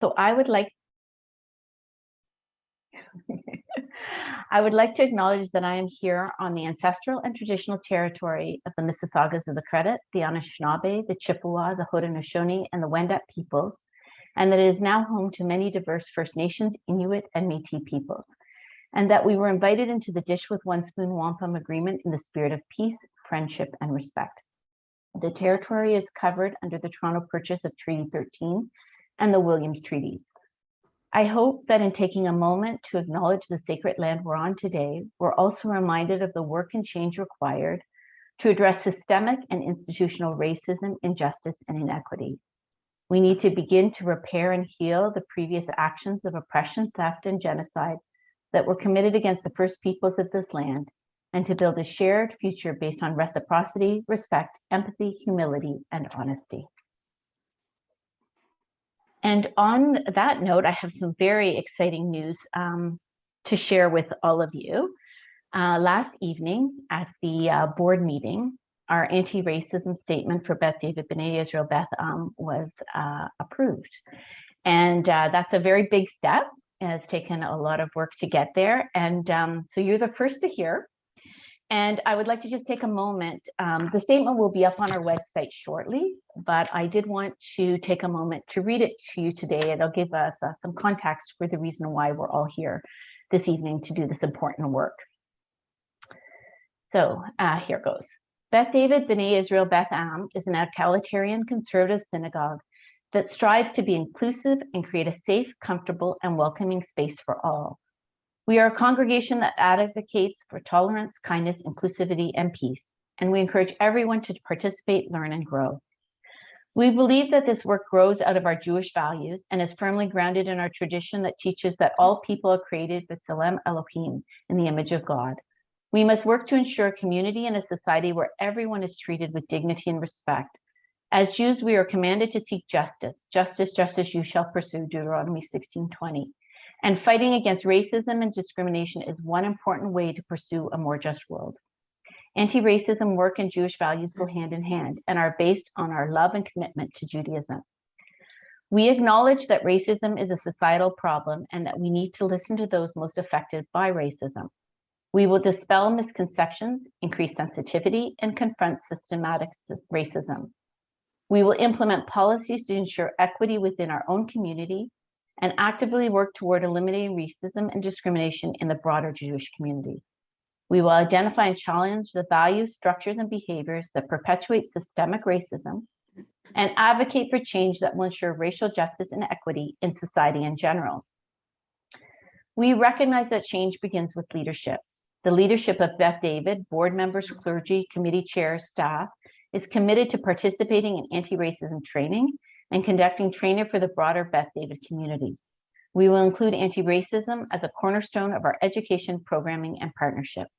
So I would like to acknowledge that I am here on the ancestral and traditional territory of the Mississaugas of the Credit, the Anishinaabe, the Chippewa, the Haudenosaunee, and the Wendat peoples, and that it is now home to many diverse First Nations, Inuit, and Métis peoples, and that we were invited into the Dish with One Spoon Wampum Agreement in the spirit of peace, friendship, and respect. The territory is covered under the Toronto Purchase of Treaty 13 and the Williams Treaties. I hope that in taking a moment to acknowledge the sacred land we're on today, we're also reminded of the work and change required to address systemic and institutional racism, injustice, and inequity. We need to begin to repair and heal the previous actions of oppression, theft, and genocide that were committed against the First Peoples of this land, and to build a shared future based on reciprocity, respect, empathy, humility, and honesty. And on that note, I have some very exciting news to share with all of you. Last evening at the board meeting, our anti-racism statement for Beth David B'nai Israel Beth was approved. And that's a very big step. It has taken a lot of work to get there. And so you're the first to hear. And I would like to just take a moment. The statement will be up on our website shortly, but I did want to take a moment to read it to you today. It'll give us some context for the reason why we're all here this evening to do this important work. So here goes. Beth David B'nai Israel Beth Am is an egalitarian conservative synagogue that strives to be inclusive and create a safe, comfortable, and welcoming space for all. We are a congregation that advocates for tolerance, kindness, inclusivity, and peace, and we encourage everyone to participate, learn, and grow. We believe that this work grows out of our Jewish values and is firmly grounded in our tradition that teaches that all people are created b'tselem Elohim, in the image of God. We must work to ensure a community and a society where everyone is treated with dignity and respect. As Jews, we are commanded to seek justice. Justice, justice you shall pursue, Deuteronomy 16:20. And fighting against racism and discrimination is one important way to pursue a more just world. Anti-racism work and Jewish values go hand in hand and are based on our love and commitment to Judaism. We acknowledge that racism is a societal problem and that we need to listen to those most affected by racism. We will dispel misconceptions, increase sensitivity, and confront systematic racism. We will implement policies to ensure equity within our own community and actively work toward eliminating racism and discrimination in the broader Jewish community. We will identify and challenge the values, structures, and behaviors that perpetuate systemic racism and advocate for change that will ensure racial justice and equity in society in general. We recognize that change begins with leadership. The leadership of Beth David, board members, clergy, committee chairs, staff, is committed to participating in anti-racism training and conducting training for the broader Beth David community. We will include anti-racism as a cornerstone of our education, programming, and partnerships.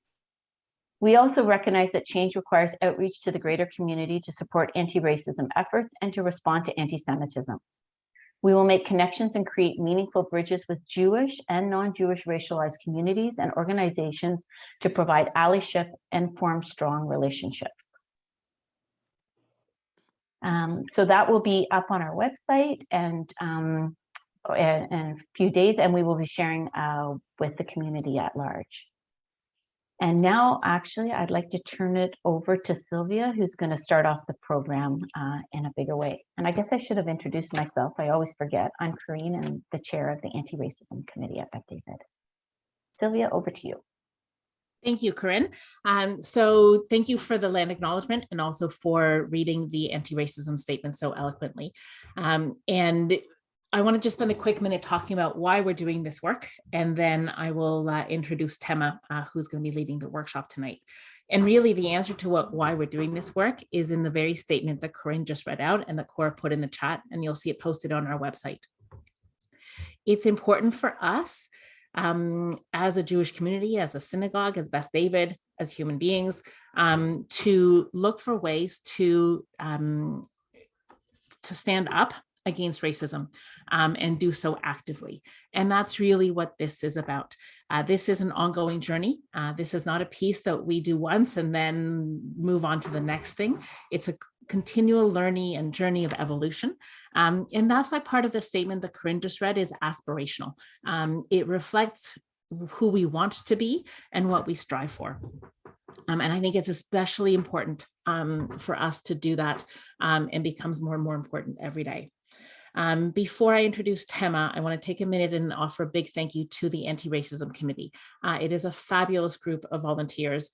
We also recognize that change requires outreach to the greater community to support anti-racism efforts and to respond to anti-Semitism. We will make connections and create meaningful bridges with Jewish and non-Jewish racialized communities and organizations to provide allyship and form strong relationships. So that will be up on our website and in a few days, and we will be sharing with the community at large. And now, actually, I'd like to turn it over to Sylvia, who's going to start off the program in a bigger way. And I guess I should have introduced myself. I always forget. I'm Corinne and the chair of the Anti-Racism Committee at Beth David. Sylvia, over to you. Thank you, Corinne. So thank you for the land acknowledgement and also for reading the anti-racism statement so eloquently. And I want to just spend a quick minute talking about why we're doing this work, and then I will introduce Tema, who's going to be leading the workshop tonight. And really the answer to why we're doing this work is in the very statement that Corinne just read out and that Cora put in the chat, and you'll see it posted on our website. It's important for us as a Jewish community, as a synagogue, as Beth David, as human beings, to look for ways to stand up against racism and do so actively. And that's really what this is about. This is an ongoing journey. This is not a piece that we do once and then move on to the next thing. It's a continual learning and journey of evolution. And that's why part of the statement that Corinne just read is aspirational. It reflects who we want to be and what we strive for. And I think it's especially important for us to do that, and becomes more and more important every day. Before I introduce Tema, I want to take a minute and offer a big thank you to the Anti-Racism Committee. It is a fabulous group of volunteers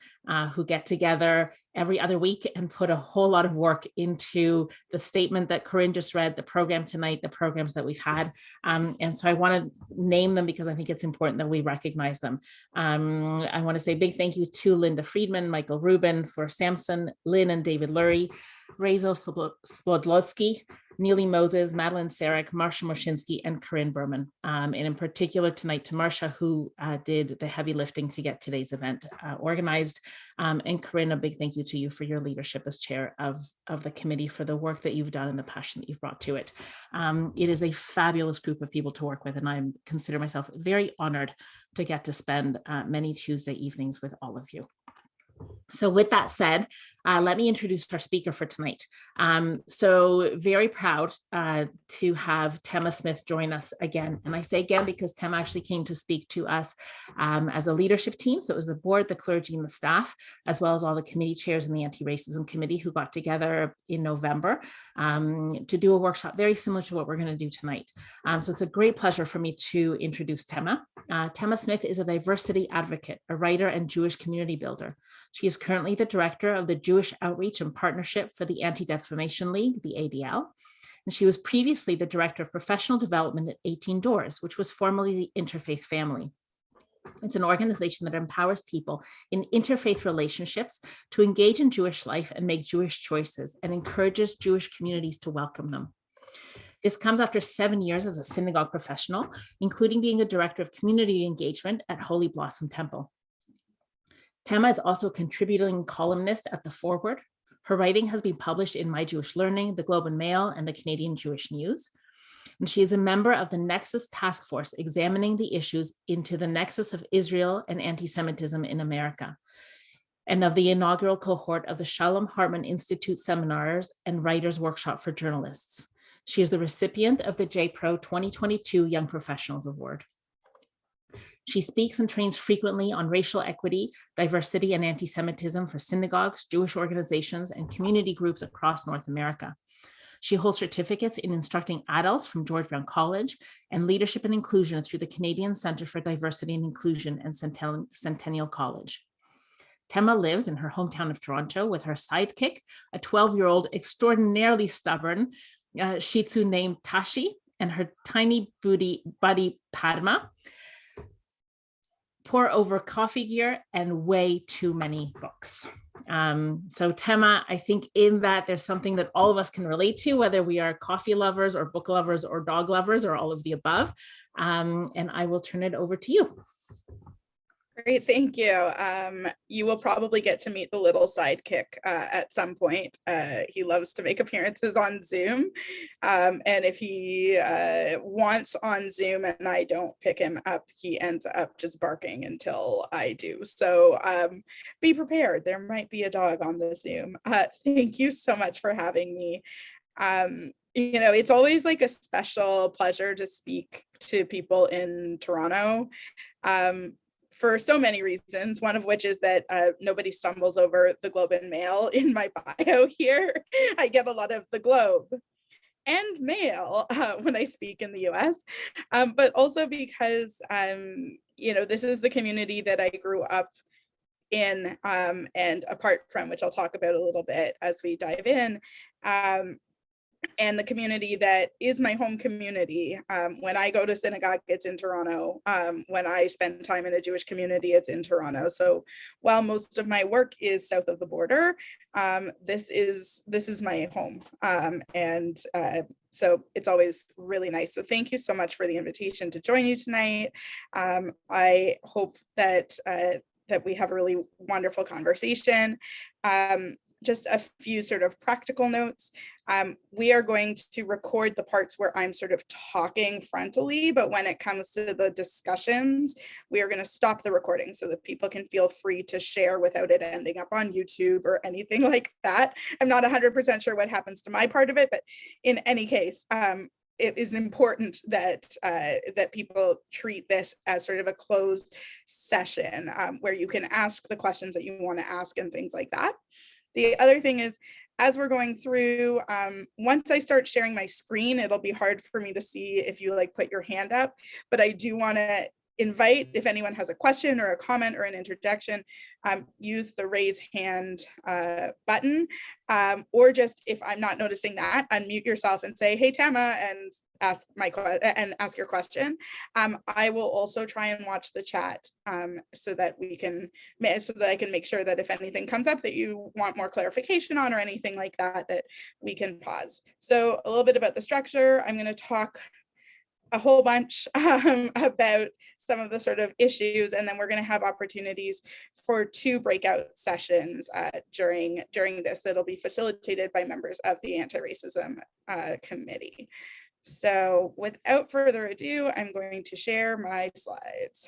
who get together every other week and put a whole lot of work into the statement that Corinne just read, the program tonight, the programs that we've had. And so I want to name them because I think it's important that we recognize them. I want to say a big thank you to Linda Friedman, Michael Rubin, for Samson, Lynn and David Lurie, Rezo Splodlotsky, Neely Moses, Madeline Sarek, Marsha Moshinsky, and Corinne Berman. And in particular tonight to Marsha, who did the heavy lifting to get today's event organized. And Corinne, a big thank you to you for your leadership as chair of the committee, for the work that you've done and the passion that you've brought to it. It is a fabulous group of people to work with, and I consider myself very honored to get to spend many Tuesday evenings with all of you. So with that said, let me introduce our speaker for tonight. So very proud to have Tema Smith join us again. And I say again because Tema actually came to speak to us as a leadership team. So it was the board, the clergy, and the staff, as well as all the committee chairs in the Anti-Racism Committee who got together in November to do a workshop very similar to what we're going to do tonight. So it's a great pleasure for me to introduce Tema. Tema Smith is a diversity advocate, a writer, and Jewish community builder. She is currently the director of the Jewish Outreach and Partnership for the Anti-Defamation League, the ADL. And she was previously the director of professional development at 18 Doors, which was formerly the Interfaith Family. It's an organization that empowers people in interfaith relationships to engage in Jewish life and make Jewish choices, and encourages Jewish communities to welcome them. This comes after 7 years as a synagogue professional, including being a director of community engagement at Holy Blossom Temple. Tema is also a contributing columnist at The Forward. Her writing has been published in My Jewish Learning, The Globe and Mail, and the Canadian Jewish News. And she is a member of the Nexus Task Force, examining the issues into the nexus of Israel and anti-Semitism in America, and of the inaugural cohort of the Shalom Hartman Institute Seminars and Writers Workshop for Journalists. She is the recipient of the JPRO 2022 Young Professionals Award. She speaks and trains frequently on racial equity, diversity, and anti-Semitism for synagogues, Jewish organizations, and community groups across North America. She holds certificates in instructing adults from George Brown College and leadership and inclusion through the Canadian Centre for Diversity and Inclusion and Centennial College. Tema lives in her hometown of Toronto with her sidekick, a 12-year-old extraordinarily stubborn Shih Tzu named Tashi, and her tiny buddy Padma. Pour over coffee gear and way too many books. So Tema, I think in that there's something that all of us can relate to, whether we are coffee lovers or book lovers or dog lovers or all of the above. And I will turn it over to you. Great, thank you. You will probably get to meet the little sidekick at some point. He loves to make appearances on Zoom. And if he wants on Zoom and I don't pick him up, he ends up just barking until I do. So be prepared. There might be a dog on the Zoom. Thank you so much for having me. You know, it's always like a special pleasure to speak to people in Toronto. For so many reasons, one of which is that nobody stumbles over the Globe and Mail in my bio here. I get a lot of the Globe and Mail when I speak in the US, but also because, you know, this is the community that I grew up in and apart from, which I'll talk about a little bit as we dive in. And the community that is my home community. When I go to synagogue, it's in Toronto. When I spend time in a Jewish community, it's in Toronto. So while most of my work is south of the border, this is my home. So it's always really nice. So thank you so much for the invitation to join you tonight. I hope that that we have a really wonderful conversation. just a few sort of practical notes. We are going to record the parts where I'm sort of talking frontally, but when it comes to the discussions, we are going to stop the recording so that people can feel free to share without it ending up on YouTube or anything like that. I'm not 100% sure what happens to my part of it, but in any case, it is important that that people treat this as sort of a closed session where you can ask the questions that you want to ask and things like that. The other thing is, as we're going through, once I start sharing my screen, it'll be hard for me to see if you like put your hand up, but I do want to invite, if anyone has a question or a comment or an interjection, use the raise hand button, or just if I'm not noticing that, unmute yourself and say, hey, Tama, and ask your question. I will also try and watch the chat so that I can make sure that if anything comes up that you want more clarification on or anything like that, that we can pause. So a little bit about the structure. I'm going to talk a whole bunch about some of the sort of issues, and then we're going to have opportunities for 2 breakout sessions during this that'll be facilitated by members of the Anti-Racism Committee. So without further ado, I'm going to share my slides.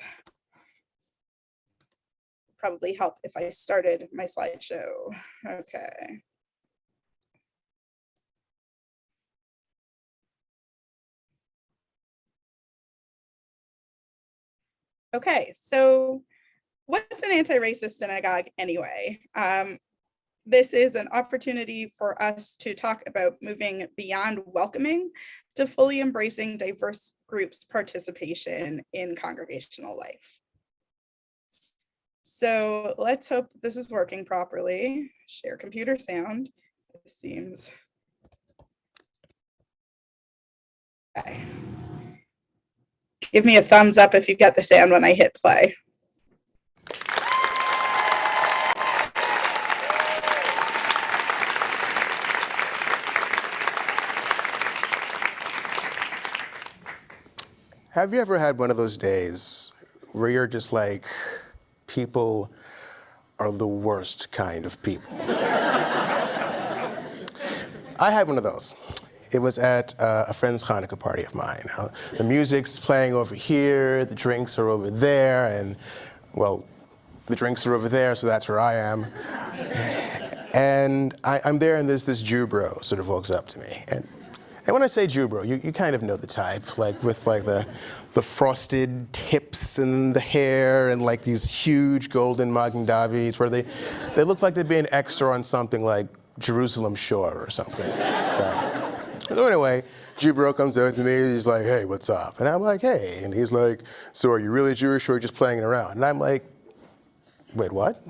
Probably help if I started my slideshow. Okay. Okay, so what's an anti-racist synagogue anyway? This is an opportunity for us to talk about moving beyond welcoming to fully embracing diverse groups' participation in congregational life. So let's hope that this is working properly. Share computer sound. This seems okay. Give me a thumbs up if you get the sound when I hit play. Have you ever had one of those days where you're just like, people are the worst kind of people? I had one of those. It was at a friend's Hanukkah party of mine. The music's playing over here, the drinks are over there, and, well, the drinks are over there, so that's where I am. And I'm there, and there's this Jew bro sort of walks up to me. And when I say Jew bro, you kind of know the type, like with like the frosted tips and the hair and like these huge golden Magen Davids where they look like they'd be an extra on something like Jerusalem Shore or something. So anyway, Jew bro comes over to me, he's like, hey, what's up? And I'm like, hey. And he's like, so are you really Jewish or are you just playing it around? And I'm like, wait, what?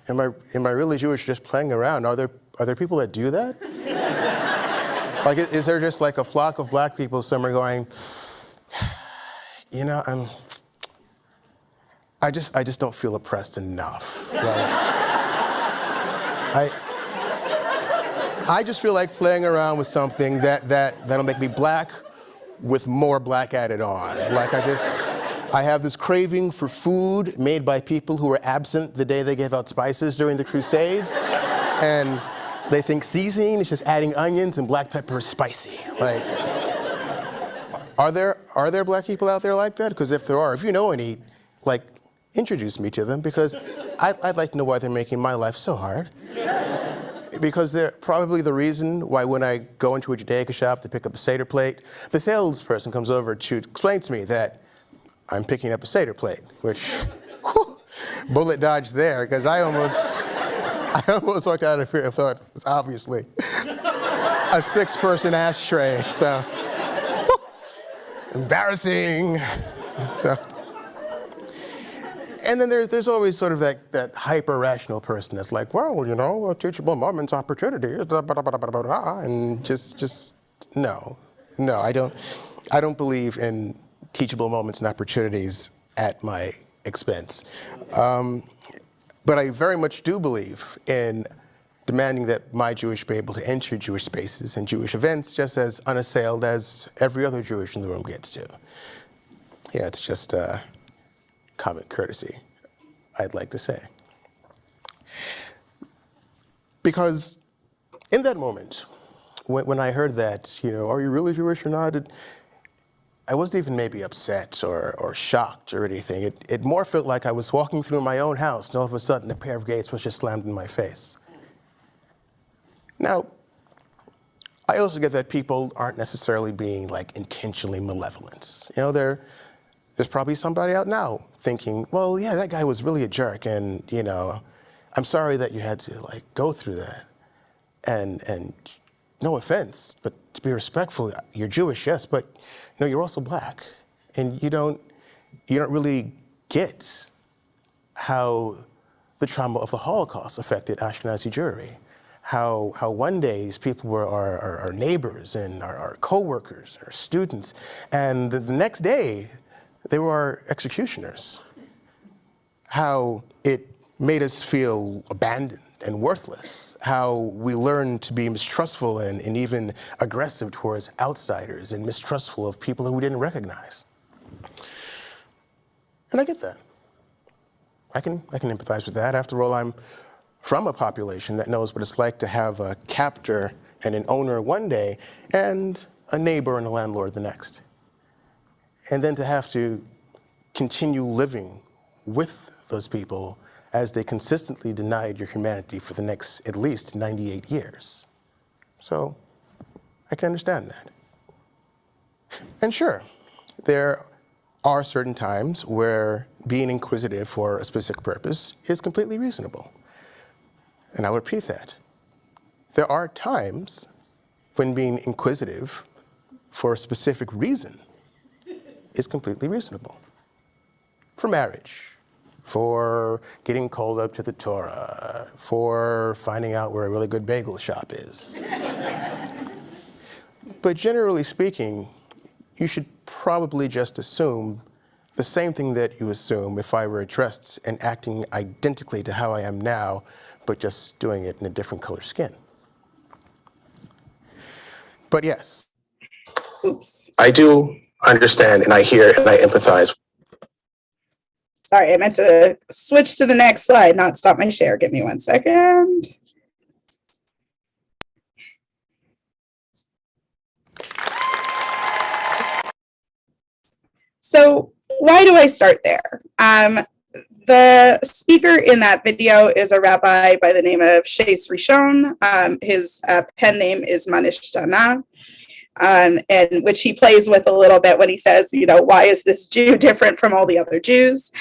Am I really Jewish just playing around? Are there people that do that? Like, is there just like a flock of black people somewhere going, you know, I just don't feel oppressed enough. Like, I just feel like playing around with something that'll make me black with more black added on. Like I have this craving for food made by people who were absent the day they gave out spices during the Crusades. And they think seasoning is just adding onions and black pepper is spicy. Like, are there black people out there like that? Because if there are, if you know any, like, introduce me to them, because I'd like to know why they're making my life so hard. Because they're probably the reason why when I go into a Judaica shop to pick up a Seder plate, the salesperson comes over to explain to me that I'm picking up a Seder plate, which, whew, bullet dodge there, because I almost walked out of here and thought it was obviously a 6-person ashtray, so, whew, embarrassing. So. And then there's always sort of that hyper-rational person that's like, well, you know, teachable moments, opportunities, blah, blah, blah, blah, blah, blah, and just no, I don't believe in teachable moments and opportunities at my expense. But I very much do believe in demanding that my Jewish be able to enter Jewish spaces and Jewish events just as unassailed as every other Jewish in the room gets to. Yeah, it's just common courtesy, I'd like to say. Because in that moment, when I heard that, are you really Jewish or not? I wasn't even maybe upset or shocked or anything. It more felt like I was walking through my own house and all of a sudden a pair of gates was just slammed in my face. Now, I also get that people aren't necessarily being like intentionally malevolent. There's probably somebody out now thinking, well, yeah, that guy was really a jerk, and I'm sorry that you had to like go through that. And no offense, but to be respectful, you're Jewish, yes, but you're also black, and you don't really get how the trauma of the Holocaust affected Ashkenazi Jewry. How one day these people were our neighbors and our co-workers, our students, and the next day they were our executioners. How it made us feel abandoned and worthless. How we learned to be mistrustful and even aggressive towards outsiders and mistrustful of people who we didn't recognize. And I get that. I can empathize with that. After all, I'm from a population that knows what it's like to have a captor and an owner one day and a neighbor and a landlord the next. And then to have to continue living with those people as they consistently denied your humanity for the next at least 98 years. So I can understand that. And sure, there are certain times where being inquisitive for a specific purpose is completely reasonable. And I'll repeat that. There are times when being inquisitive for a specific reason is completely reasonable. For marriage, for getting called up to the Torah, for finding out where a really good bagel shop is. But generally speaking, you should probably just assume the same thing that you assume if I were dressed and acting identically to how I am now, but just doing it in a different color skin. But yes, Oops. I do understand and I hear and I empathize. Sorry, I meant to switch to the next slide, not stop my share. Give me 1 second. So why do I start there? The speaker in that video is a rabbi by the name of Shais Rishon. His pen name is Manish Dana, and which he plays with a little bit when he says, why is this Jew different from all the other Jews?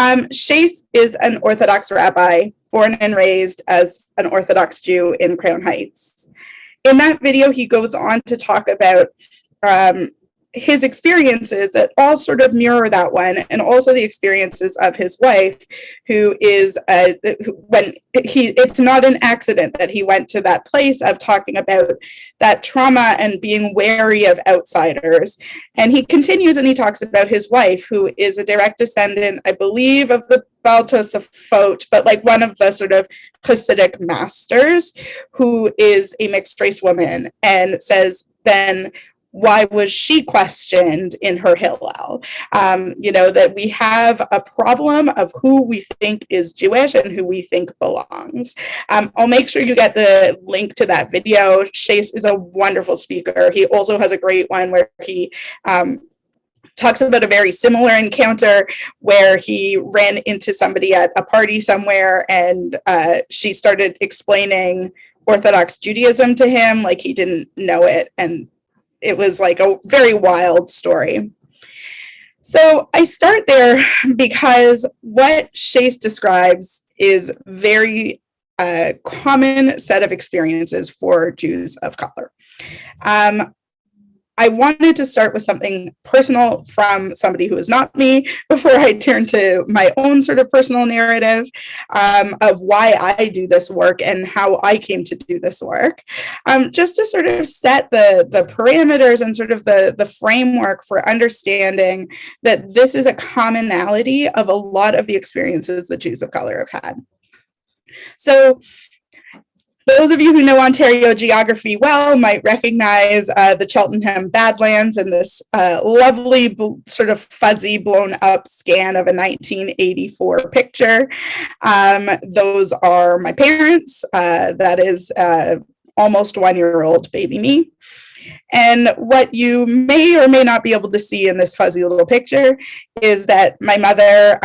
Shais is an Orthodox rabbi, born and raised as an Orthodox Jew in Crown Heights. In that video, he goes on to talk about his experiences that all sort of mirror that one, and also the experiences of his wife, who is it's not an accident that he went to that place of talking about that trauma and being wary of outsiders. And he continues and he talks about his wife, who is a direct descendant, I believe, of the Baal Tosafot, but like one of the sort of Hasidic masters, who is a mixed race woman, and says then, why was she questioned in her Hillel? That we have a problem of who we think is Jewish and who we think belongs. I'll make sure you get the link to that video. Shais is a wonderful speaker. He also has a great one where he talks about a very similar encounter where he ran into somebody at a party somewhere, and she started explaining Orthodox Judaism to him like he didn't know it, and it was like a very wild story. So I start there because what Shais describes is very common set of experiences for Jews of color. I wanted to start with something personal from somebody who is not me before I turn to my own sort of personal narrative of why I do this work and how I came to do this work, just to sort of set the parameters and sort of the framework for understanding that this is a commonality of a lot of the experiences that Jews of color have had. So Those of you who know Ontario geography well might recognize the Cheltenham Badlands and this lovely sort of fuzzy blown up scan of a 1984 picture. Those are my parents. That is almost 1-year-old baby me. And what you may or may not be able to see in this fuzzy little picture is that my mother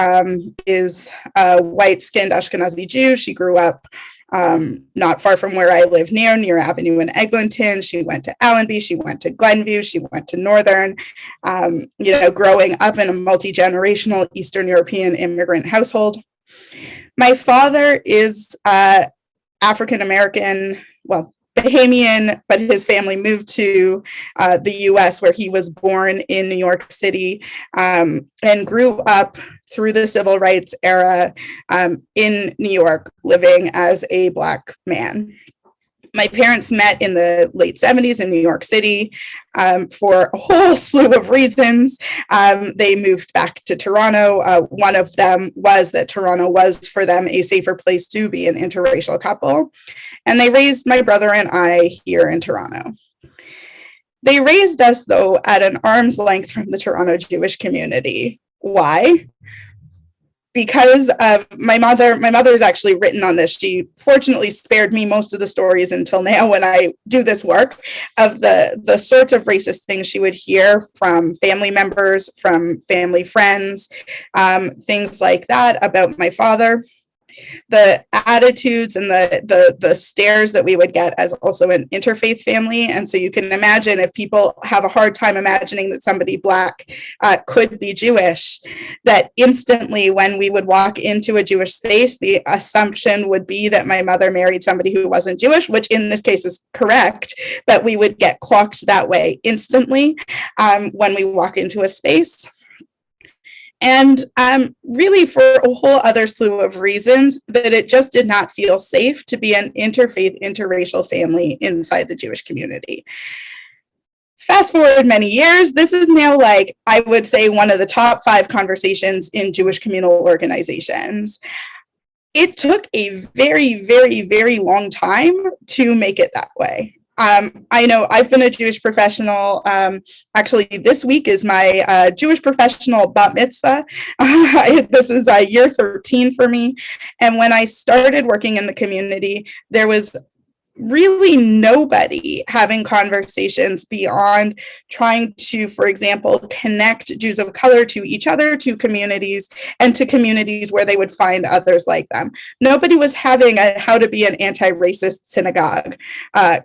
is a white-skinned Ashkenazi Jew. She grew up not far from where I live near Avenue in Eglinton. She went to Allenby, she went to Glenview, she went to Northern, growing up in a multi-generational Eastern European immigrant household. My father is African-American, well, Bahamian, but his family moved to the US, where he was born in New York City, and grew up through the civil rights era in New York, living as a Black man. My parents met in the late 70s in New York City for a whole slew of reasons. They moved back to Toronto. One of them was that Toronto was for them a safer place to be an interracial couple. And they raised my brother and I here in Toronto. They raised us, though, at an arm's length from the Toronto Jewish community. Why? Because of my mother is actually written on this. She fortunately spared me most of the stories until now when I do this work of the sorts of racist things she would hear from family members, from family friends, things like that about my father. The attitudes and the stares that we would get as also an interfaith family. And so you can imagine if people have a hard time imagining that somebody Black could be Jewish, that instantly when we would walk into a Jewish space, the assumption would be that my mother married somebody who wasn't Jewish, which in this case is correct, but we would get clocked that way instantly when we walk into a space. And really for a whole other slew of reasons that it just did not feel safe to be an interfaith, interracial family inside the Jewish community. Fast forward many years, this is now like, I would say, one of the top 5 conversations in Jewish communal organizations. It took a very, very, very long time to make it that way. I know I've been a Jewish professional. Actually, this week is my Jewish professional bat mitzvah. This is year 13 for me. And when I started working in the community, there was really nobody having conversations beyond trying to, for example, connect Jews of color to each other, to communities, and to communities where they would find others like them. Nobody was having a how to be an anti-racist synagogue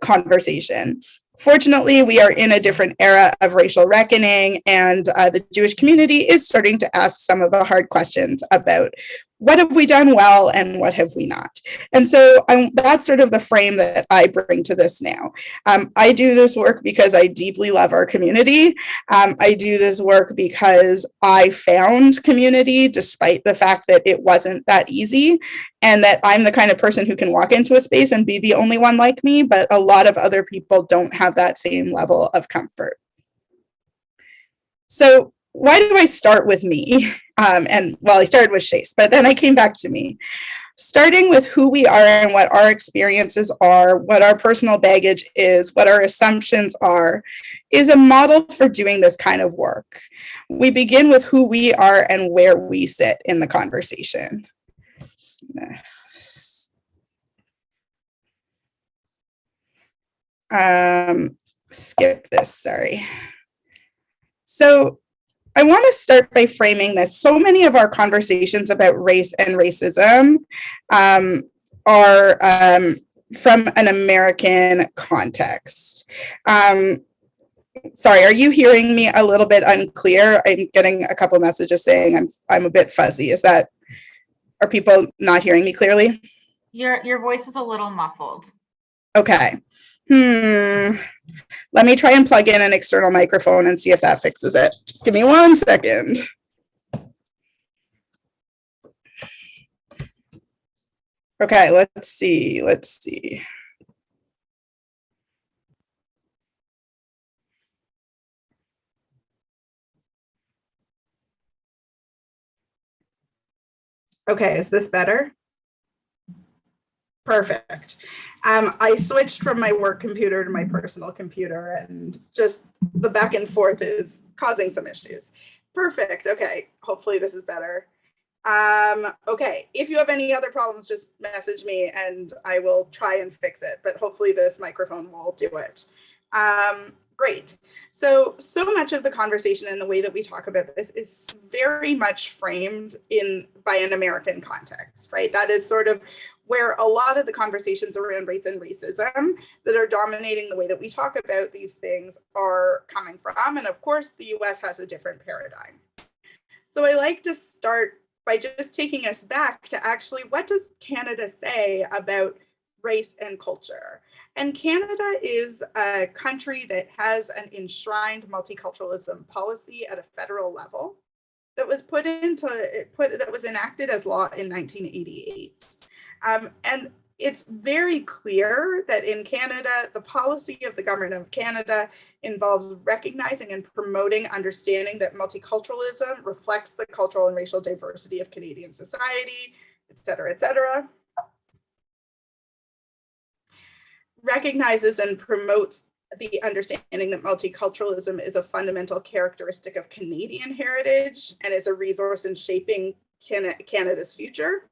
conversation. Fortunately, we are in a different era of racial reckoning, and the Jewish community is starting to ask some of the hard questions about what have we done well and what have we not. And so that's sort of the frame that I bring to this now. I do this work because I deeply love our community. I do this work because I found community despite the fact that it wasn't that easy, and that I'm the kind of person who can walk into a space and be the only one like me, but a lot of other people don't have that same level of comfort. So why do I start with me? And well, I started with Chase, but then I came back to me. Starting with who we are and what our experiences are, what our personal baggage is, what our assumptions are, is a model for doing this kind of work. We begin with who we are and where we sit in the conversation. Skip this, sorry. So I want to start by framing this. So many of our conversations about race and racism are from an American context. Sorry, are you hearing me a little bit unclear? I'm getting a couple messages saying I'm a bit fuzzy. Are people not hearing me clearly? Your voice is a little muffled. Okay. Let me try and plug in an external microphone and see if that fixes it. Just give me 1 second. Okay, let's see. Okay, is this better? Perfect. I switched from my work computer to my personal computer, and just the back and forth is causing some issues. Perfect. Okay. Hopefully this is better. Okay. If you have any other problems, just message me and I will try and fix it, but hopefully this microphone will do it. Great. So much of the conversation and the way that we talk about this is very much framed by an American context, right? That is sort of where a lot of the conversations around race and racism that are dominating the way that we talk about these things are coming from. And of course, the US has a different paradigm. So I like to start by just taking us back to actually, what does Canada say about race and culture? And Canada is a country that has an enshrined multiculturalism policy at a federal level that was that was enacted as law in 1988. And it's very clear that in Canada, the policy of the government of Canada involves recognizing and promoting understanding that multiculturalism reflects the cultural and racial diversity of Canadian society, et cetera, et cetera. Recognizes and promotes the understanding that multiculturalism is a fundamental characteristic of Canadian heritage and is a resource in shaping Canada's future.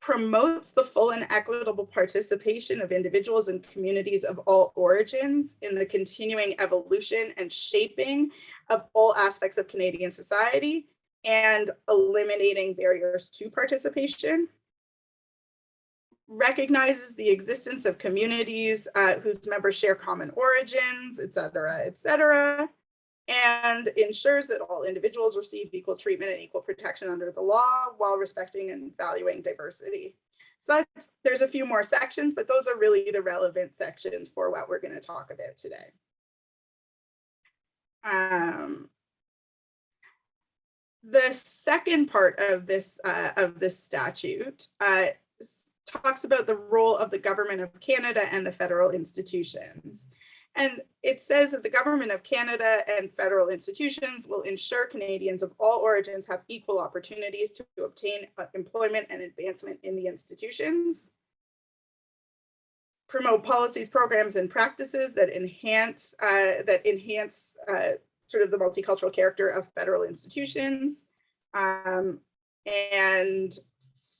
Promotes the full and equitable participation of individuals and communities of all origins in the continuing evolution and shaping of all aspects of Canadian society and eliminating barriers to participation. Recognizes the existence of communities whose members share common origins, et cetera, and ensures that all individuals receive equal treatment and equal protection under the law while respecting and valuing diversity. So there's a few more sections, but those are really the relevant sections for what we're going to talk about today. The second part of this statute talks about the role of the government of Canada and the federal institutions. And it says that the government of Canada and federal institutions will ensure Canadians of all origins have equal opportunities to obtain employment and advancement in the institutions. Promote policies, programs, and practices that enhance sort of the multicultural character of federal institutions. And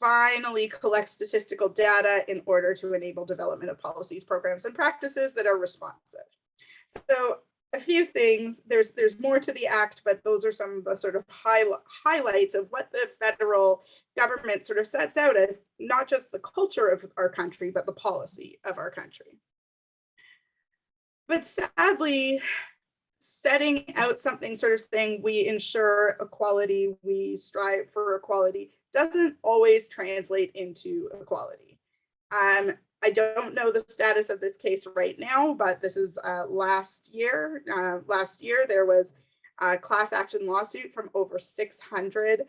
finally, collect statistical data in order to enable development of policies, programs, and practices that are responsive. So a few things, there's more to the act, but those are some of the sort of highlights of what the federal government sort of sets out as not just the culture of our country, but the policy of our country. But sadly, setting out something sort of saying we ensure equality, we strive for equality, doesn't always translate into equality. I don't know the status of this case right now, but this is last year. Last year, there was a class action lawsuit from over 600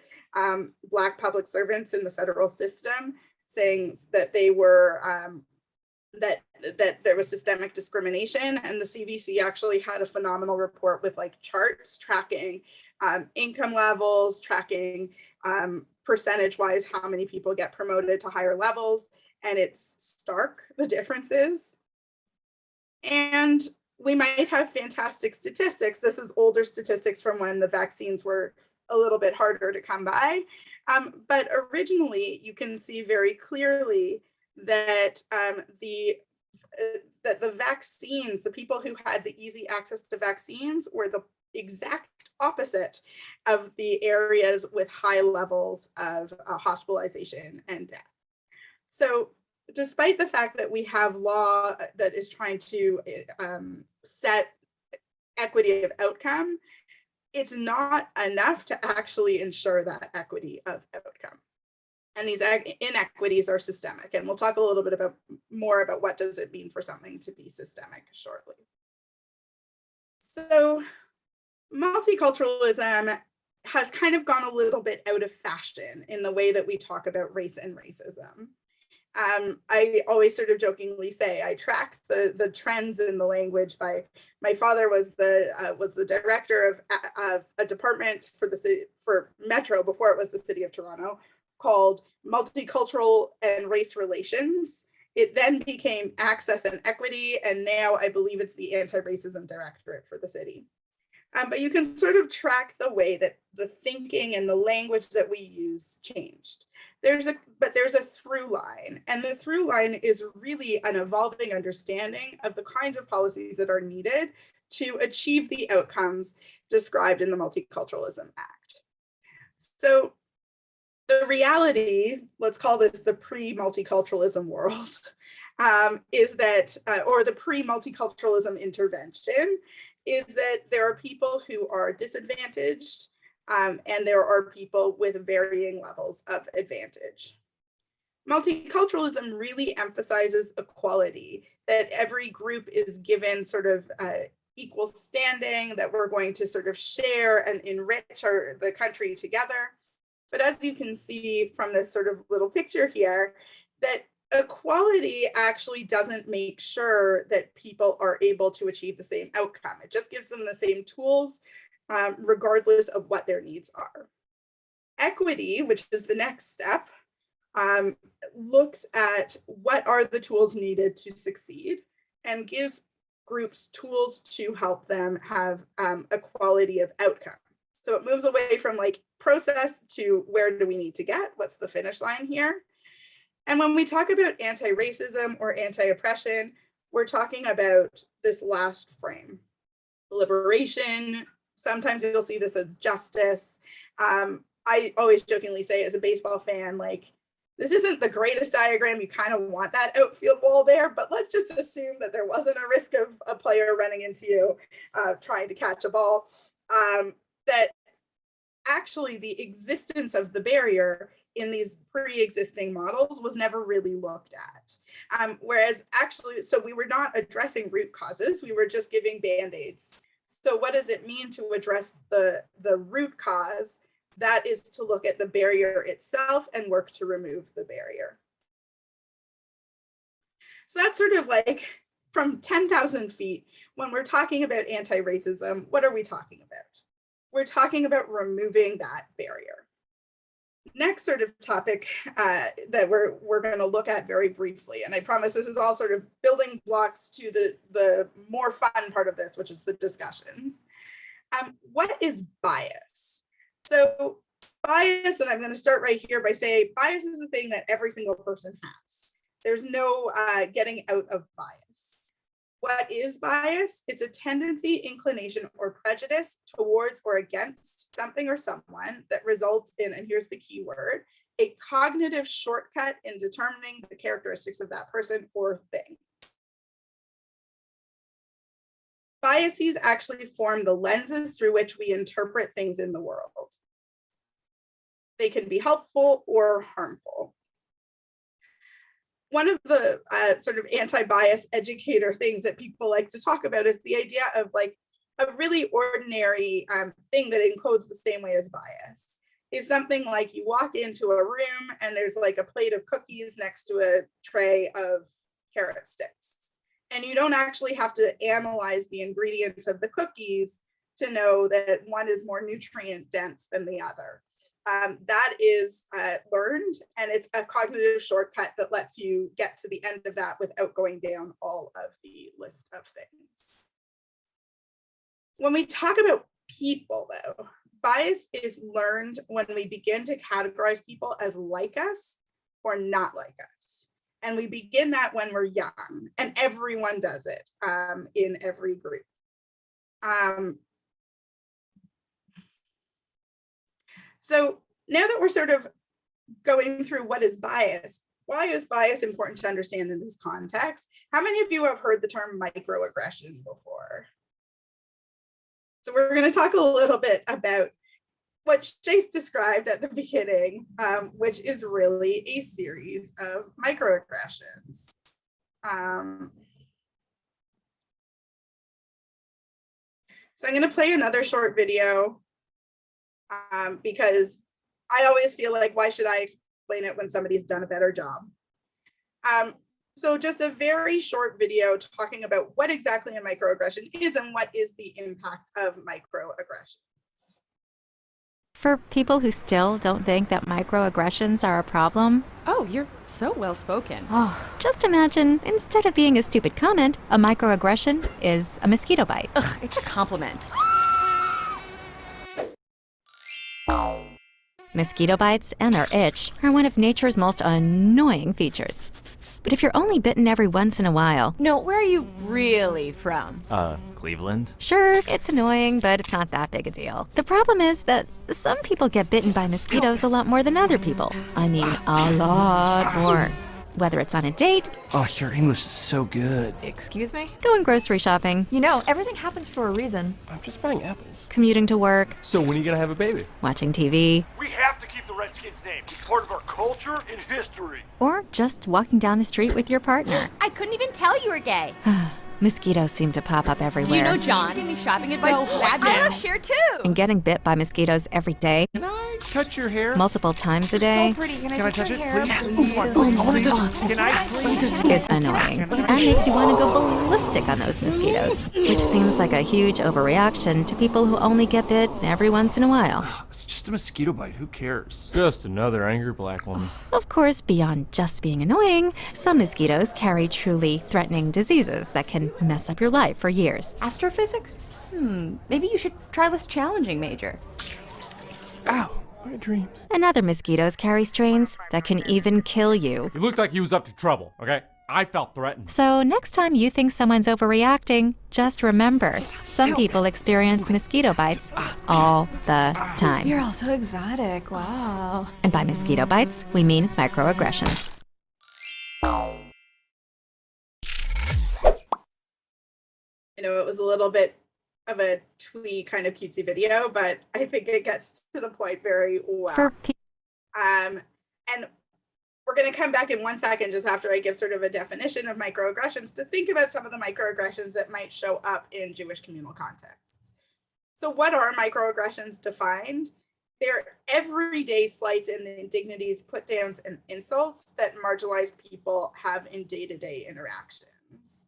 Black public servants in the federal system saying that they were that there was systemic discrimination, and the CBC actually had a phenomenal report with like charts tracking income levels, tracking percentage-wise how many people get promoted to higher levels, and it's stark, the differences. And we might have fantastic statistics. This is older statistics from when the vaccines were a little bit harder to come by. But originally, you can see very clearly that the vaccines, the people who had the easy access to vaccines were the exact opposite of the areas with high levels of hospitalization and death. So despite the fact that we have law that is trying to set equity of outcome, it's not enough to actually ensure that equity of outcome. And these inequities are systemic. And we'll talk a little bit more about what does it mean for something to be systemic shortly. So multiculturalism has kind of gone a little bit out of fashion in the way that we talk about race and racism. I always sort of jokingly say I track the trends in the language by, my father was the director of a department for Metro before it was the city of Toronto, called Multicultural and Race Relations. It then became Access and Equity, and now I believe it's the Anti-Racism Directorate for the city. But you can sort of track the way that the thinking and the language that we use changed. There's a through line, and the through line is really an evolving understanding of the kinds of policies that are needed to achieve the outcomes described in the Multiculturalism Act. So the reality, let's call this the pre-multiculturalism world, is that, or the pre-multiculturalism intervention, is that there are people who are disadvantaged, and there are people with varying levels of advantage. Multiculturalism really emphasizes equality, that every group is given sort of equal standing, that we're going to sort of share and enrich the country together. But as you can see from this sort of little picture here, that equality actually doesn't make sure that people are able to achieve the same outcome. It just gives them the same tools, regardless of what their needs are. Equity, which is the next step, looks at what are the tools needed to succeed and gives groups tools to help them have equality of outcome. So it moves away from like process to where do we need to get? What's the finish line here? And when we talk about anti-racism or anti-oppression, we're talking about this last frame. Liberation, sometimes you'll see this as justice. I always jokingly say as a baseball fan, like, this isn't the greatest diagram, you kind of want that outfield wall there, but let's just assume that there wasn't a risk of a player running into you trying to catch a ball. That actually the existence of the barrier in these pre-existing models was never really looked at. Whereas actually, so we were not addressing root causes, we were just giving band-aids. So what does it mean to address the root cause? That is to look at the barrier itself and work to remove the barrier. So that's sort of like from 10,000 feet, when we're talking about anti-racism, what are we talking about? We're talking about removing that barrier. Next sort of topic that we're going to look at very briefly, and I promise this is all sort of building blocks to the more fun part of this, which is the discussions. What is bias? So bias, and I'm going to start right here by saying bias is a thing that every single person has. There's no getting out of bias. What is bias? It's a tendency, inclination, or prejudice towards or against something or someone that results in, and here's the key word, a cognitive shortcut in determining the characteristics of that person or thing. Biases actually form the lenses through which we interpret things in the world. They can be helpful or harmful. One of the sort of anti-bias educator things that people like to talk about is the idea of like a really ordinary thing that encodes the same way as bias. Is something like you walk into a room and there's like a plate of cookies next to a tray of carrot sticks. And you don't actually have to analyze the ingredients of the cookies to know that one is more nutrient dense than the other. That is learned, and it's a cognitive shortcut that lets you get to the end of that without going down all of the list of things. When we talk about people, though, bias is learned when we begin to categorize people as like us or not like us. And we begin that when we're young, and everyone does it in every group. So now that we're sort of going through what is bias, why is bias important to understand in this context? How many of you have heard the term microaggression before? So we're going to talk a little bit about what Chase described at the beginning, which is really a series of microaggressions. So I'm going to play another short video because I always feel like, why should I explain it when somebody's done a better job? So just a very short video talking about what exactly a microaggression is and what is the impact of microaggressions. For people who still don't think that microaggressions are a problem, Oh, you're so well spoken. just imagine, instead of being a stupid comment, a microaggression is a mosquito bite. Ugh, it's a compliment. Mosquito bites and their itch are one of nature's most annoying features. But if you're only bitten every once in a while, No, where are you really from? Cleveland? sure, it's annoying, but it's not that big a deal. The problem is that some people get bitten by mosquitoes a lot more than other people. I mean, a lot more. Whether it's on a date, Oh, your English is so good. Excuse me? going grocery shopping, You know, everything happens for a reason. I'm just buying apples. commuting to work, So when are you gonna have a baby? watching TV, We have to keep the Redskins' name. It's part of our culture and history. or just walking down the street with your partner. I couldn't even tell you were gay. Mosquitoes seem to pop up everywhere. Do you know John? Give me shopping advice. I love Cher too. And getting bit by mosquitoes every day, Can I touch your hair? multiple times a day, So pretty. Can Can I touch it, please? Can I please? is annoying and makes you want to go ballistic on those mosquitoes, which seems like a huge overreaction to people who only get bit every once in a while. It's just a mosquito bite. Who cares? Just another angry black woman. Of course, beyond just being annoying, some mosquitoes carry truly threatening diseases that can mess up your life for years. Astrophysics? Maybe you should try this challenging major. Ow, my dreams. And other mosquitoes carry strains that can even kill you. He looked like he was up to trouble, okay? I felt threatened. So next time you think someone's overreacting, just remember, some people experience mosquito bites all the time. You're all so exotic. Wow. And by mosquito bites, we mean microaggressions. I know it was a little bit of a twee kind of cutesy video, but I think it gets to the point very well. For pe- And we're going to come back in 1 second, just after I give sort of a definition of microaggressions, to think about some of the microaggressions that might show up in Jewish communal contexts. So what are microaggressions defined? They're everyday slights and indignities, put downs, and insults that marginalized people have in day-to-day interactions.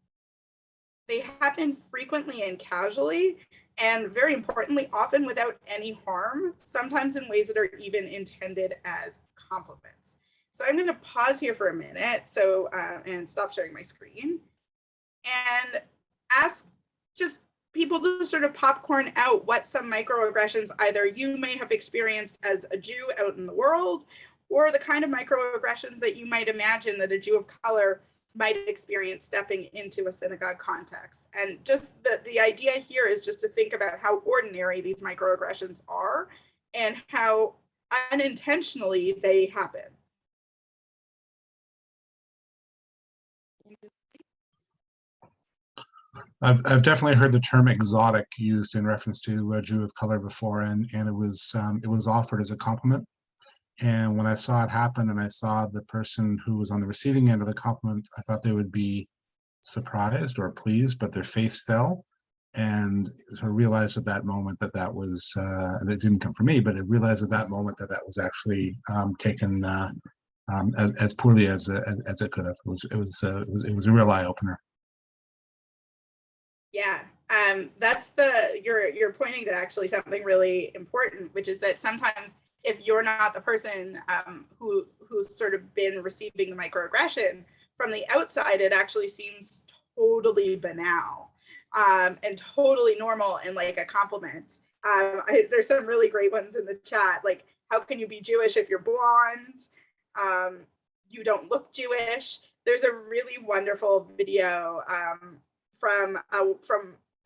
They happen frequently and casually, and very importantly, often without any harm, sometimes in ways that are even intended as compliments. So I'm going to pause here for a minute and stop sharing my screen and ask just people to sort of popcorn out what some microaggressions either you may have experienced as a Jew out in the world, or the kind of microaggressions that you might imagine that a Jew of color might experience stepping into a synagogue context. And just the idea here is just to think about how ordinary these microaggressions are and how unintentionally they happen. I've definitely heard the term exotic used in reference to a Jew of color before, and it was offered as a compliment. And when I saw it happen and I saw the person who was on the receiving end of the compliment, I thought they would be surprised or pleased, but their face fell. And so I realized at that moment that was, and it didn't come from me, but I realized at that moment that was actually taken as poorly as it could have. It was a real eye opener. Yeah, that's you're pointing to actually something really important, which is that sometimes if you're not the person who's sort of been receiving the microaggression, from the outside, it actually seems totally banal and totally normal and like a compliment. There's some really great ones in the chat, like, how can you be Jewish if you're blonde? You don't look Jewish. There's a really wonderful video from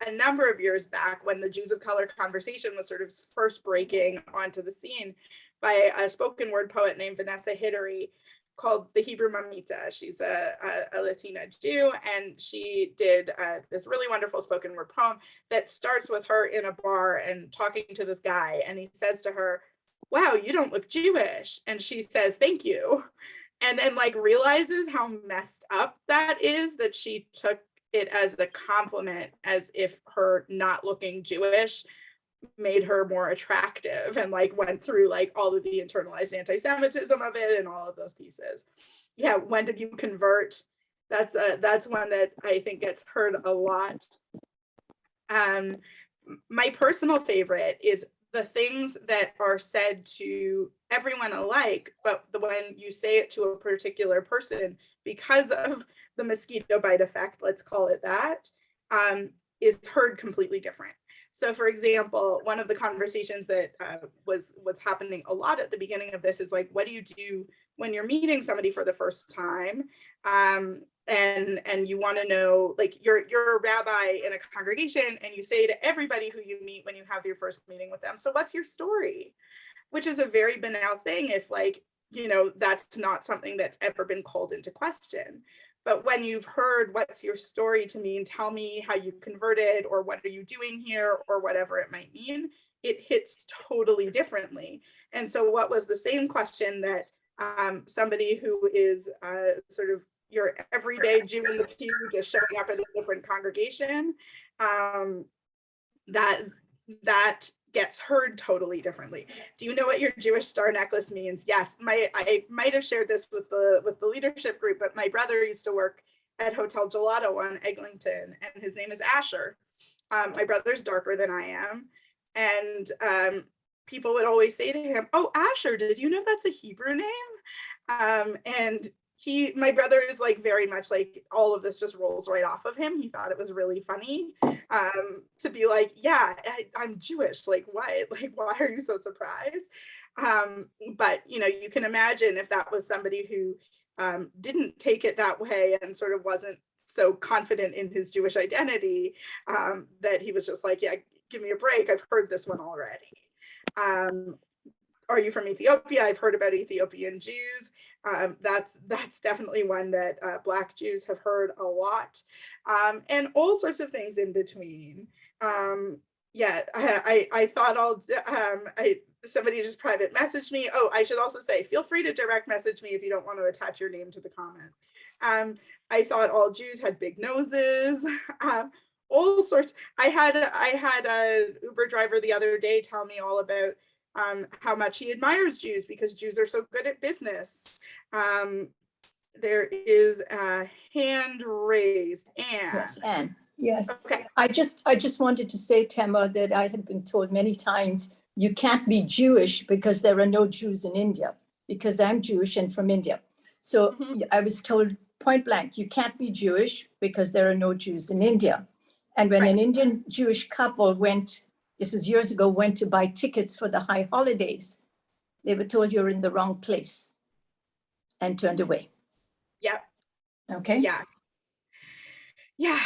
a number of years back when the Jews of color conversation was sort of first breaking onto the scene by a spoken word poet named Vanessa Hidary, called The Hebrew Mamita. She's a Latina Jew, and she did this really wonderful spoken word poem that starts with her in a bar and talking to this guy, and he says to her, "Wow, you don't look Jewish." And she says, "Thank you." And then like realizes how messed up that is, that she took it as a compliment, as if her not looking Jewish made her more attractive, and like went through like all of the internalized anti-Semitism of it and all of those pieces. Yeah, when did you convert? That's one that I think gets heard a lot. My personal favorite is the things that are said to everyone alike, but when you say it to a particular person, because of the mosquito bite effect, let's call it that, is heard completely different. So for example, one of the conversations that was happening a lot at the beginning of this is like, what do you do when you're meeting somebody for the first time? And you want to know, like, you're a rabbi in a congregation and you say to everybody who you meet when you have your first meeting with them, so what's your story? Which is a very banal thing if, like, you know, that's not something that's ever been called into question. But when you've heard what's your story to mean, tell me how you converted, or what are you doing here, or whatever it might mean, it hits totally differently. And so what was the same question that somebody who is sort of your everyday Jew in the pew, just showing up at a different congregation, that gets heard totally differently. Do you know what your Jewish star necklace means? Yes, I might have shared this with the leadership group, but my brother used to work at Hotel Gelato on Eglinton, and his name is Asher. My brother's darker than I am, and people would always say to him, "Oh, Asher, did you know that's a Hebrew name?" And my brother is like very much like, all of this just rolls right off of him. He thought it was really funny to be like, yeah, I'm Jewish. Like, what? Like, why are you so surprised? But, you know, you can imagine if that was somebody who didn't take it that way and sort of wasn't so confident in his Jewish identity, that he was just like, yeah, give me a break. I've heard this one already. Are you from Ethiopia? I've heard about Ethiopian Jews. That's definitely one that Black Jews have heard a lot, and all sorts of things in between. Yeah, I thought somebody just private messaged me. Oh, I should also say, feel free to direct message me if you don't want to attach your name to the comment. I thought all Jews had big noses. All sorts. I had a Uber driver the other day tell me all about how much he admires Jews because Jews are so good at business. There is a hand raised. Anne. Yes, Anne. Yes. Okay. I just wanted to say, Tema, that I had been told many times you can't be Jewish because there are no Jews in India, because I'm Jewish and from India. So I was told point blank, you can't be Jewish because there are no Jews in India. And when an Indian Jewish couple went, this is years ago, went to buy tickets for the high holidays, they were told you're in the wrong place and turned away. Yep. Okay. Yeah. Yeah.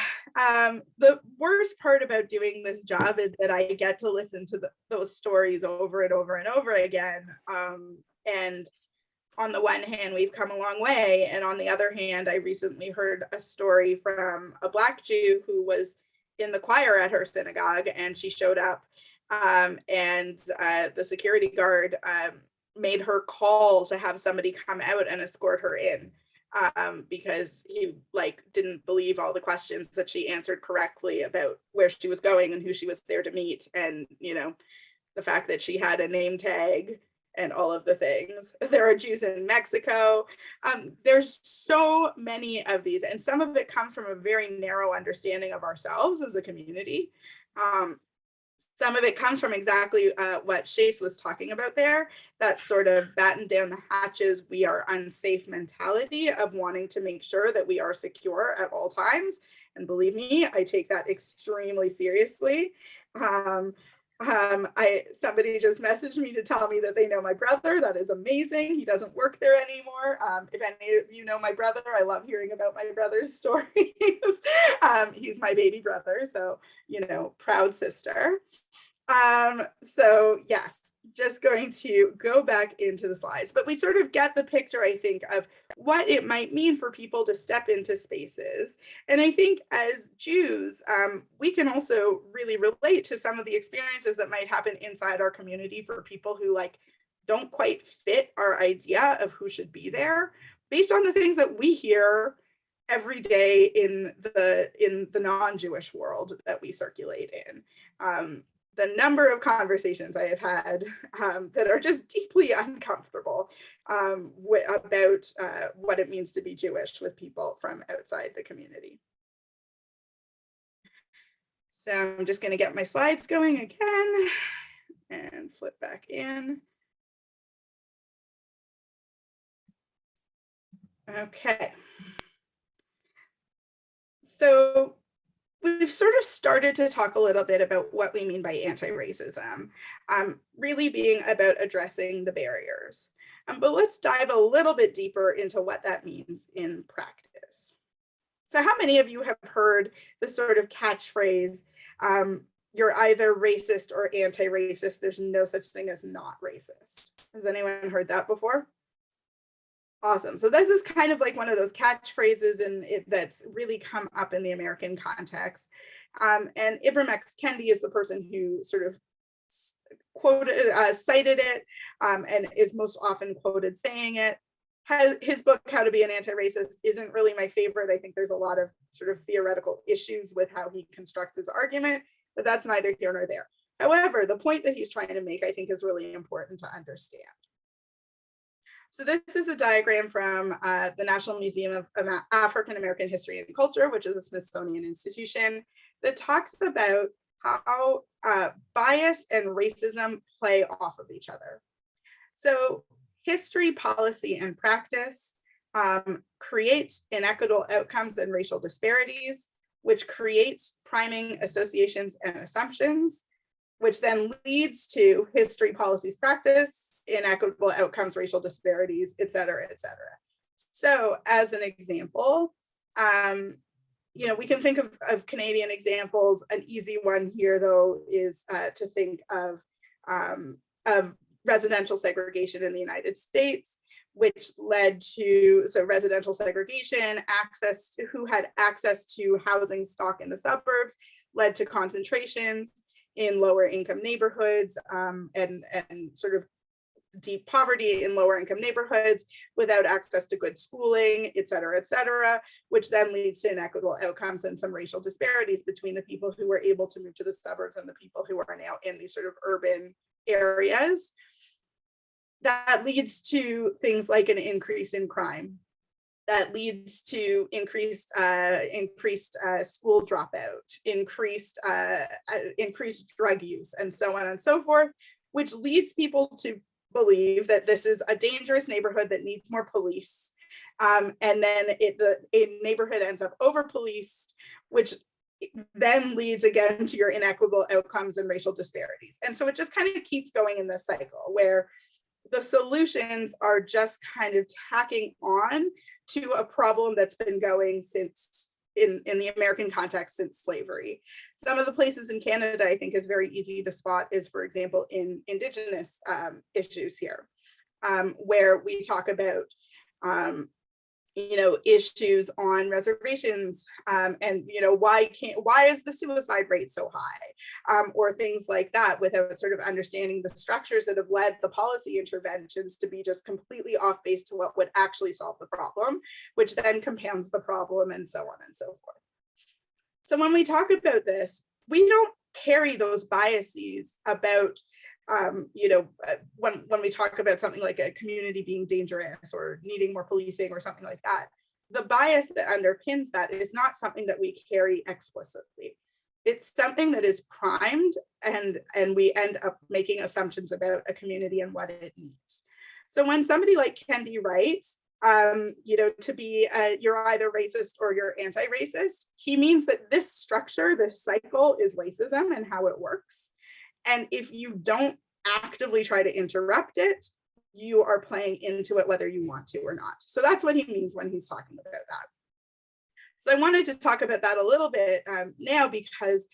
The worst part about doing this job is that I get to listen to those stories over and over and over again. And on the one hand, we've come a long way. And on the other hand, I recently heard a story from a Black Jew who was in the choir at her synagogue, and she showed up, and the security guard made her call to have somebody come out and escort her in, because he didn't believe all the questions that she answered correctly about where she was going and who she was there to meet, and the fact that she had a name tag and all of the things. There are Jews in Mexico. There's so many of these, and some of it comes from a very narrow understanding of ourselves as a community. Some of it comes from exactly what Chase was talking about there, that sort of batten down the hatches, we are unsafe mentality of wanting to make sure that we are secure at all times. And believe me, I take that extremely seriously. Somebody just messaged me to tell me that they know my brother. That is amazing. He doesn't work there anymore. If any of you know my brother, I love hearing about my brother's stories. He's my baby brother, so proud sister. So yes, just going to go back into the slides, but we sort of get the picture, I think, of what it might mean for people to step into spaces. And I think as Jews, we can also really relate to some of the experiences that might happen inside our community for people who don't quite fit our idea of who should be there, based on the things that we hear every day in the non-Jewish world that we circulate in. The number of conversations I have had that are just deeply uncomfortable about what it means to be Jewish with people from outside the community. So I'm just going to get my slides going again. and flip back in. Okay. So we've sort of started to talk a little bit about what we mean by anti-racism, really being about addressing the barriers. But let's dive a little bit deeper into what that means in practice. So how many of you have heard the sort of catchphrase, you're either racist or anti-racist, there's no such thing as not racist? Has anyone heard that before? Awesome. So this is kind of like one of those catchphrases that's really come up in the American context. And Ibram X. Kendi is the person who sort of cited it and is most often quoted saying it. His book, How to Be an Anti-Racist, isn't really my favorite. I think there's a lot of sort of theoretical issues with how he constructs his argument, but that's neither here nor there. However, the point that he's trying to make, I think, is really important to understand. So this is a diagram from the National Museum of African American History and Culture, which is a Smithsonian institution, that talks about how bias and racism play off of each other. So history, policy, and practice creates inequitable outcomes and racial disparities, which creates priming associations and assumptions, which then leads to history, policies, practice, inequitable outcomes, racial disparities, et cetera, et cetera. So as an example, we can think of Canadian examples. An easy one here, though, is to think of residential segregation in the United States, which led to residential segregation, who had access to housing stock in the suburbs, led to concentrations in lower income neighborhoods and sort of deep poverty in lower income neighborhoods without access to good schooling, et cetera, which then leads to inequitable outcomes and some racial disparities between the people who were able to move to the suburbs and the people who are now in these sort of urban areas. That leads to things like an increase in crime. That leads to increased school dropout, increased drug use, and so on and so forth, which leads people to believe that this is a dangerous neighborhood that needs more police. And then a neighborhood ends up over-policed, which then leads again to your inequitable outcomes and racial disparities. And so it just kind of keeps going in this cycle where the solutions are just kind of tacking on to a problem that's been going since in the American context since slavery. Some of the places in Canada I think is very easy to spot is, for example, in Indigenous issues here, where we talk about issues on reservations and why is the suicide rate so high, or things like that, without sort of understanding the structures that have led the policy interventions to be just completely off base to what would actually solve the problem, which then compounds the problem, and so on and so forth. So when we talk about this, we don't carry those biases about when we talk about something like a community being dangerous or needing more policing or something like that. The bias that underpins that is not something that we carry explicitly. It's something that is primed, and we end up making assumptions about a community and what it needs. So when somebody like Kendi writes, to be you're either racist or you're anti-racist, he means that this structure, this cycle is racism and how it works. And if you don't actively try to interrupt it, you are playing into it whether you want to or not. So that's what he means when he's talking about that. So I wanted to talk about that a little bit now, because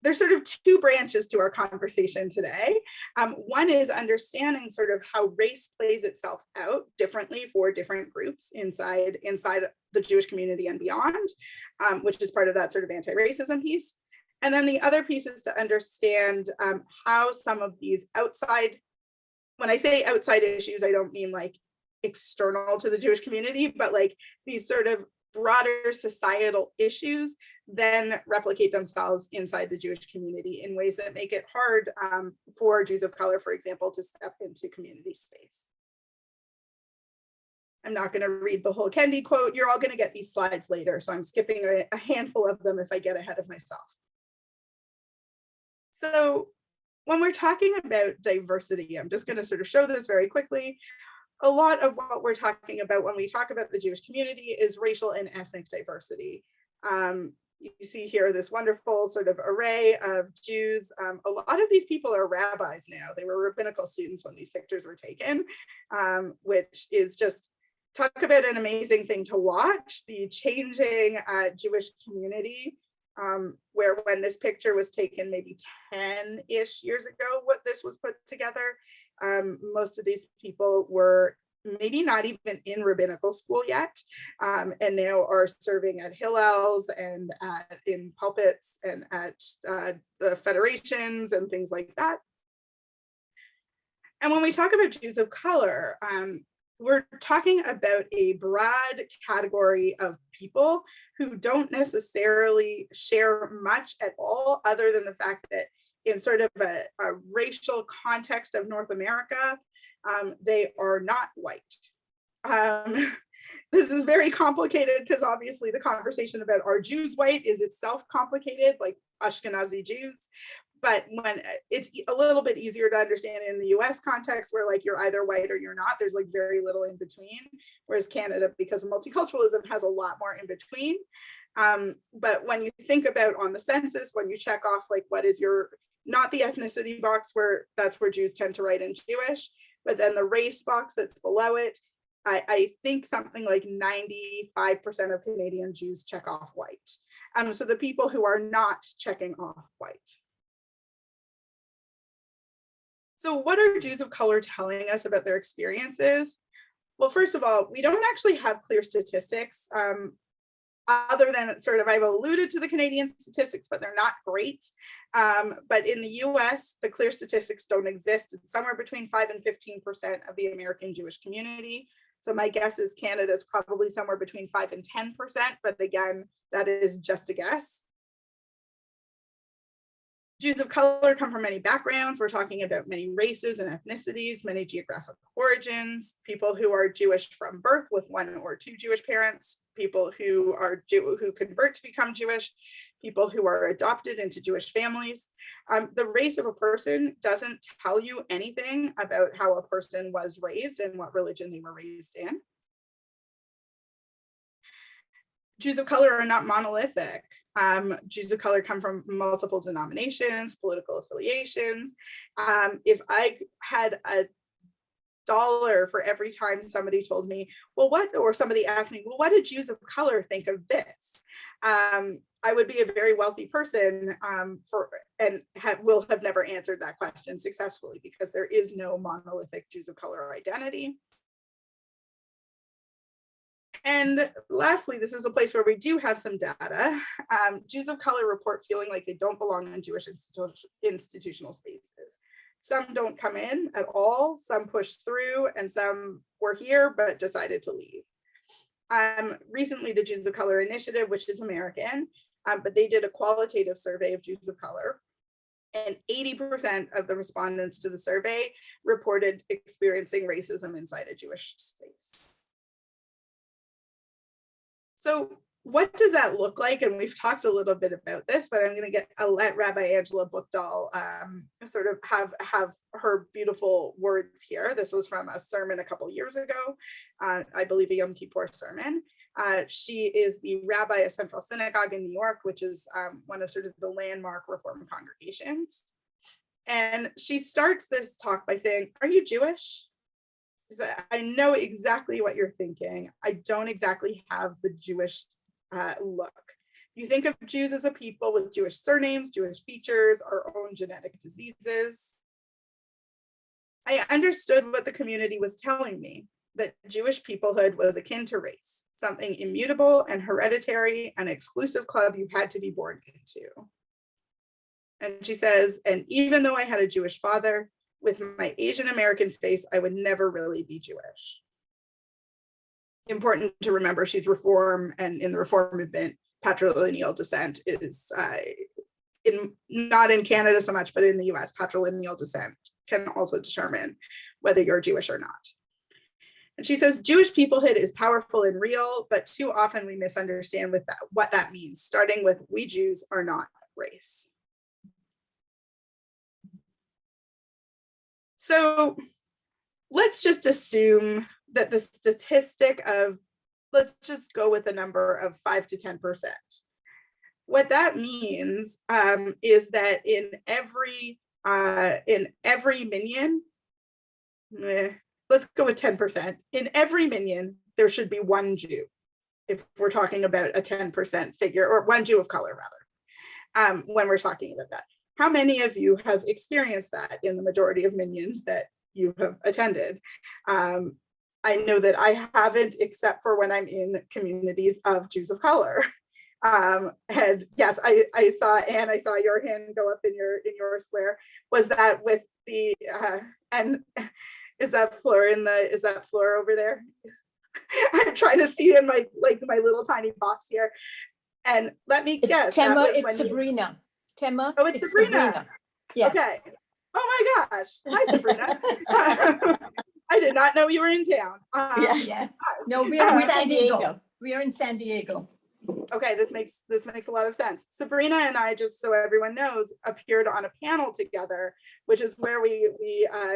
there's sort of two branches to our conversation today. One is understanding sort of how race plays itself out differently for different groups inside the Jewish community and beyond, which is part of that sort of anti-racism piece. And then the other piece is to understand how some of these outside, when I say outside issues, I don't mean like external to the Jewish community, but like these sort of broader societal issues then replicate themselves inside the Jewish community in ways that make it hard for Jews of color, for example, to step into community space. I'm not going to read the whole Kendi quote. You're all going to get these slides later, so I'm skipping a handful of them if I get ahead of myself. So when we're talking about diversity, I'm just going to sort of show this very quickly. A lot of what we're talking about when we talk about the Jewish community is racial and ethnic diversity. You see here this wonderful sort of array of Jews. A lot of these people are rabbis now. They were rabbinical students when these pictures were taken, which is just, talk about an amazing thing to watch, the changing Jewish community, where when this picture was taken maybe 10-ish years ago, what this was put together, most of these people were maybe not even in rabbinical school yet, and now are serving at Hillels and in pulpits and at the federations and things like that. And when we talk about Jews of color, we're talking about a broad category of people who don't necessarily share much at all, other than the fact that in sort of a racial context of North America, they are not white. This is very complicated because obviously the conversation about are Jews white is itself complicated, like Ashkenazi Jews. But when it's a little bit easier to understand in the US context, where like you're either white or you're not, there's like very little in between. Whereas Canada, because of multiculturalism, has a lot more in between. But when you think about on the census, when you check off like what is your, not the ethnicity box where that's where Jews tend to write in Jewish, but then the race box that's below it, I think something like 95% of Canadian Jews check off white. So the people who are not checking off white. So what are Jews of color telling us about their experiences? Well, first of all, we don't actually have clear statistics, other than sort of, I've alluded to the Canadian statistics, but they're not great. But in the US, the clear statistics don't exist. It's somewhere between 5 and 15% of the American Jewish community. So my guess is Canada is probably somewhere between 5 and 10%, but again, that is just a guess. Jews of color come from many backgrounds. We're talking about many races and ethnicities, many geographic origins, people who are Jewish from birth with 1 or 2 Jewish parents, people who are who convert to become Jewish, people who are adopted into Jewish families. The race of a person doesn't tell you anything about how a person was raised and what religion they were raised in. Jews of color are not monolithic. Jews of color come from multiple denominations, political affiliations. If I had $1 for every time somebody told me, well, what, or somebody asked me, well, what do Jews of color think of this? I would be a very wealthy person will have never answered that question successfully, because there is no monolithic Jews of color identity. And lastly, this is a place where we do have some data. Jews of color report feeling like they don't belong in Jewish institutional spaces. Some don't come in at all, some push through, and some were here but decided to leave. Recently, the Jews of Color Initiative, which is American, but they did a qualitative survey of Jews of color, and 80% of the respondents to the survey reported experiencing racism inside a Jewish space. So what does that look like? And we've talked a little bit about this, but I'll let Rabbi Angela Bookdahl sort of have her beautiful words here. This was from a sermon a couple years ago, I believe a Yom Kippur sermon. She is the rabbi of Central Synagogue in New York, which is one of sort of the landmark Reform congregations. And she starts this talk by saying, "Are you Jewish?" I know exactly what you're thinking. I don't exactly have the Jewish look. You think of Jews as a people with Jewish surnames, Jewish features, our own genetic diseases. I understood what the community was telling me, that Jewish peoplehood was akin to race, something immutable and hereditary, an exclusive club you had to be born into. And she says, and even though I had a Jewish father, with my Asian American face, I would never really be Jewish. Important to remember, she's Reform, and in the Reform movement, patrilineal descent is not in Canada so much, but in the US, patrilineal descent can also determine whether you're Jewish or not. And she says, Jewish peoplehood is powerful and real, but too often we misunderstand what that means, starting with we Jews are not race. So let's just assume that the statistic of, let's just go with a number of 5 to 10%. What that means is that in every minion, let's go with 10%. In every minion, there should be one Jew, if we're talking about a 10% figure, or one Jew of color rather, when we're talking about that. How many of you have experienced that in the majority of minions that you have attended? I know that I haven't, except for when I'm in communities of Jews of color. And yes, I saw, Anne, I saw your hand go up in your square. Was that with the and is that Fleur over there? I'm trying to see in my little tiny box here. And let me guess. Tema, it's Sabrina. Tema. Oh, it's Sabrina. Yes. Okay. Oh my gosh. Hi, Sabrina. I did not know you were in town. Yeah. No, we are in San Diego. We are in San Diego. Okay, this makes a lot of sense. Sabrina and I, just so everyone knows, appeared on a panel together, which is where we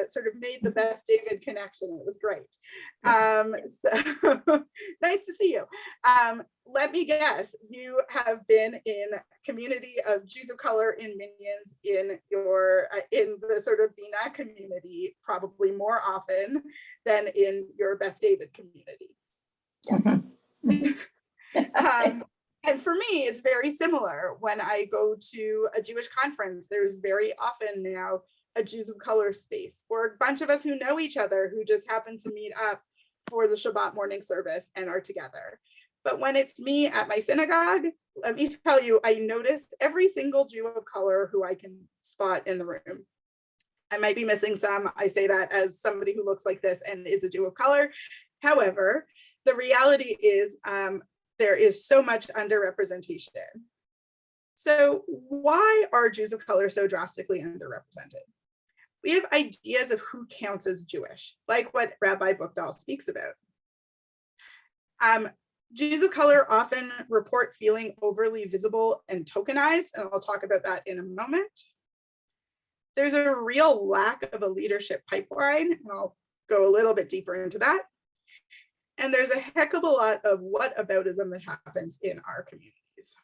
sort of made the Beth David connection. It was great. So nice to see you. Let me guess, you have been in community of Jews of color in Minions in the sort of Bina community probably more often than in your Beth David community. And for me, it's very similar. When I go to a Jewish conference, there's very often now a Jews of color space, or a bunch of us who know each other who just happen to meet up for the Shabbat morning service and are together. But when it's me at my synagogue, let me tell you, I notice every single Jew of color who I can spot in the room. I might be missing some. I say that as somebody who looks like this and is a Jew of color. However, the reality is there is so much underrepresentation. So why are Jews of color so drastically underrepresented? We have ideas of who counts as Jewish, like what Rabbi Buchdahl speaks about. Jews of color often report feeling overly visible and tokenized, and I'll talk about that in a moment. There's a real lack of a leadership pipeline, and I'll go a little bit deeper into that. And there's a heck of a lot of whataboutism that happens in our communities.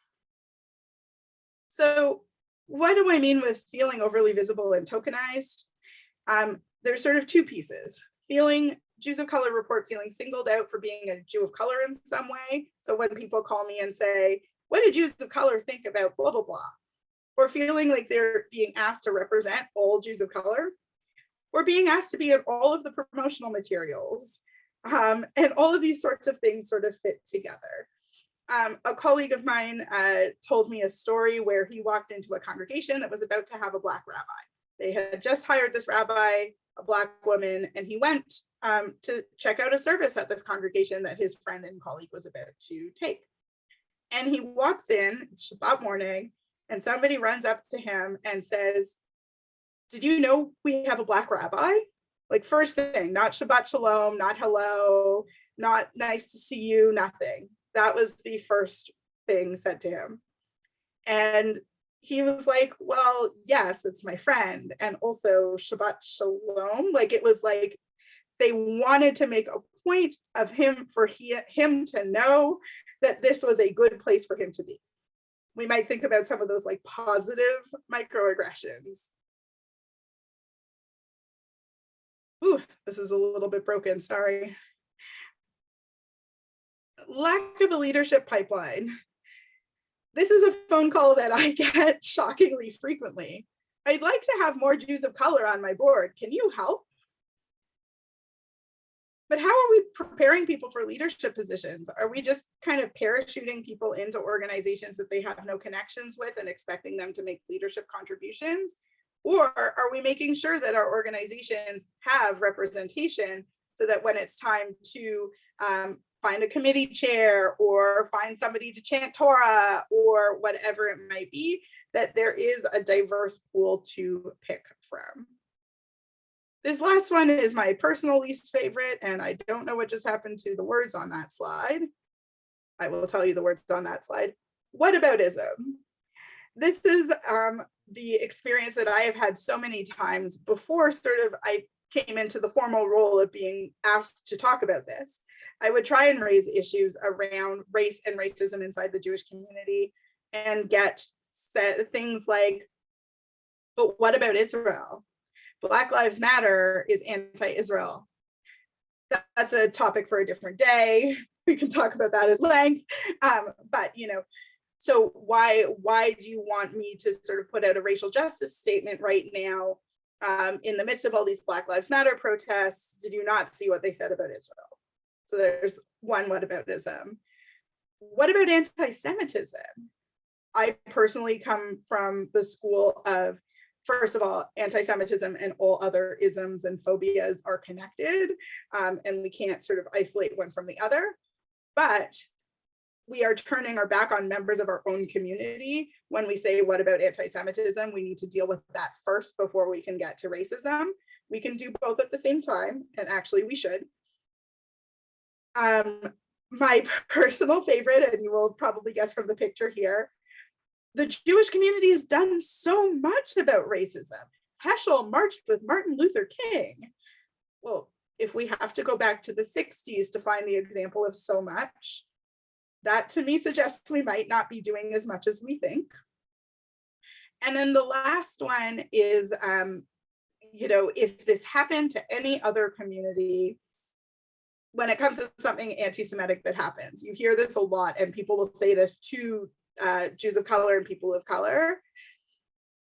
So what do I mean with feeling overly visible and tokenized? There's sort of two pieces. Jews of color report feeling singled out for being a Jew of color in some way. So when people call me and say, what do Jews of color think about blah, blah, blah? Or feeling like they're being asked to represent all Jews of color, or being asked to be in all of the promotional materials. And all of these sorts of things sort of fit together. A colleague of mine told me a story where he walked into a congregation that was about to have a Black rabbi. They had just hired this rabbi, a Black woman, and he went to check out a service at this congregation that his friend and colleague was about to take. And he walks in, it's Shabbat morning, and somebody runs up to him and says, did you know we have a Black rabbi? Like, first thing, not Shabbat Shalom, not hello, not nice to see you, nothing. That was the first thing said to him. And he was like, well, yes, it's my friend. And also Shabbat Shalom. Like, it was like they wanted to make a point of him for him to know that this was a good place for him to be. We might think about some of those like positive microaggressions. Ooh, this is a little bit broken, sorry. Lack of a leadership pipeline. This is a phone call that I get shockingly frequently. I'd like to have more Jews of color on my board. Can you help? But how are we preparing people for leadership positions? Are we just kind of parachuting people into organizations that they have no connections with and expecting them to make leadership contributions? Or are we making sure that our organizations have representation so that when it's time to find a committee chair or find somebody to chant Torah or whatever it might be, that there is a diverse pool to pick from? This last one is my personal least favorite, and I don't know what just happened to the words on that slide. I will tell you the words on that slide. Whataboutism. This is the experience that I have had so many times before. Sort of, came into the formal role of being asked to talk about this, I would try and raise issues around race and racism inside the Jewish community and get things like, but what about Israel? Black Lives Matter is anti-Israel. That's a topic for a different day. We can talk about that at length. But, you know, so why do you want me to sort of put out a racial justice statement right now in the midst of all these Black Lives Matter protests? Did you not see what they said about Israel? So there's one whataboutism. What about anti-Semitism? I personally come from the school of, first of all, anti-Semitism and all other isms and phobias are connected, and we can't sort of isolate one from the other. But we are turning our back on members of our own community when we say, what about anti-Semitism? We need to deal with that first before we can get to racism. We can do both at the same time, and actually we should. My personal favorite, and you will probably guess from the picture here, the Jewish community has done so much about racism. Heschel marched with Martin Luther King. Well, if we have to go back to the 60s to find the example of so much, that to me suggests we might not be doing as much as we think. And then the last one is, you know, if this happened to any other community, when it comes to something anti-Semitic that happens, you hear this a lot, and people will say this to Jews of color and people of color.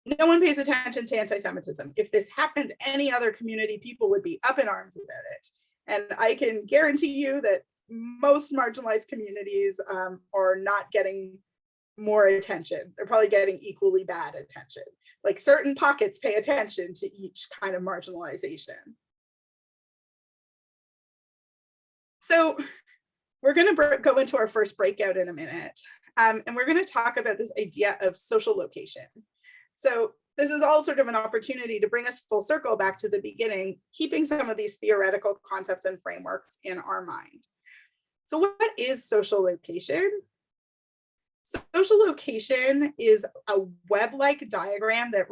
No one pays attention to anti-Semitism. If this happened to any other community, people would be up in arms about it. And I can guarantee you that most marginalized communities are not getting more attention. They're probably getting equally bad attention. Like certain pockets pay attention to each kind of marginalization. So we're going to go into our first breakout in a minute, and we're going to talk about this idea of social location. So this is all sort of an opportunity to bring us full circle back to the beginning, keeping some of these theoretical concepts and frameworks in our mind. So what is social location? Social location is a web-like diagram that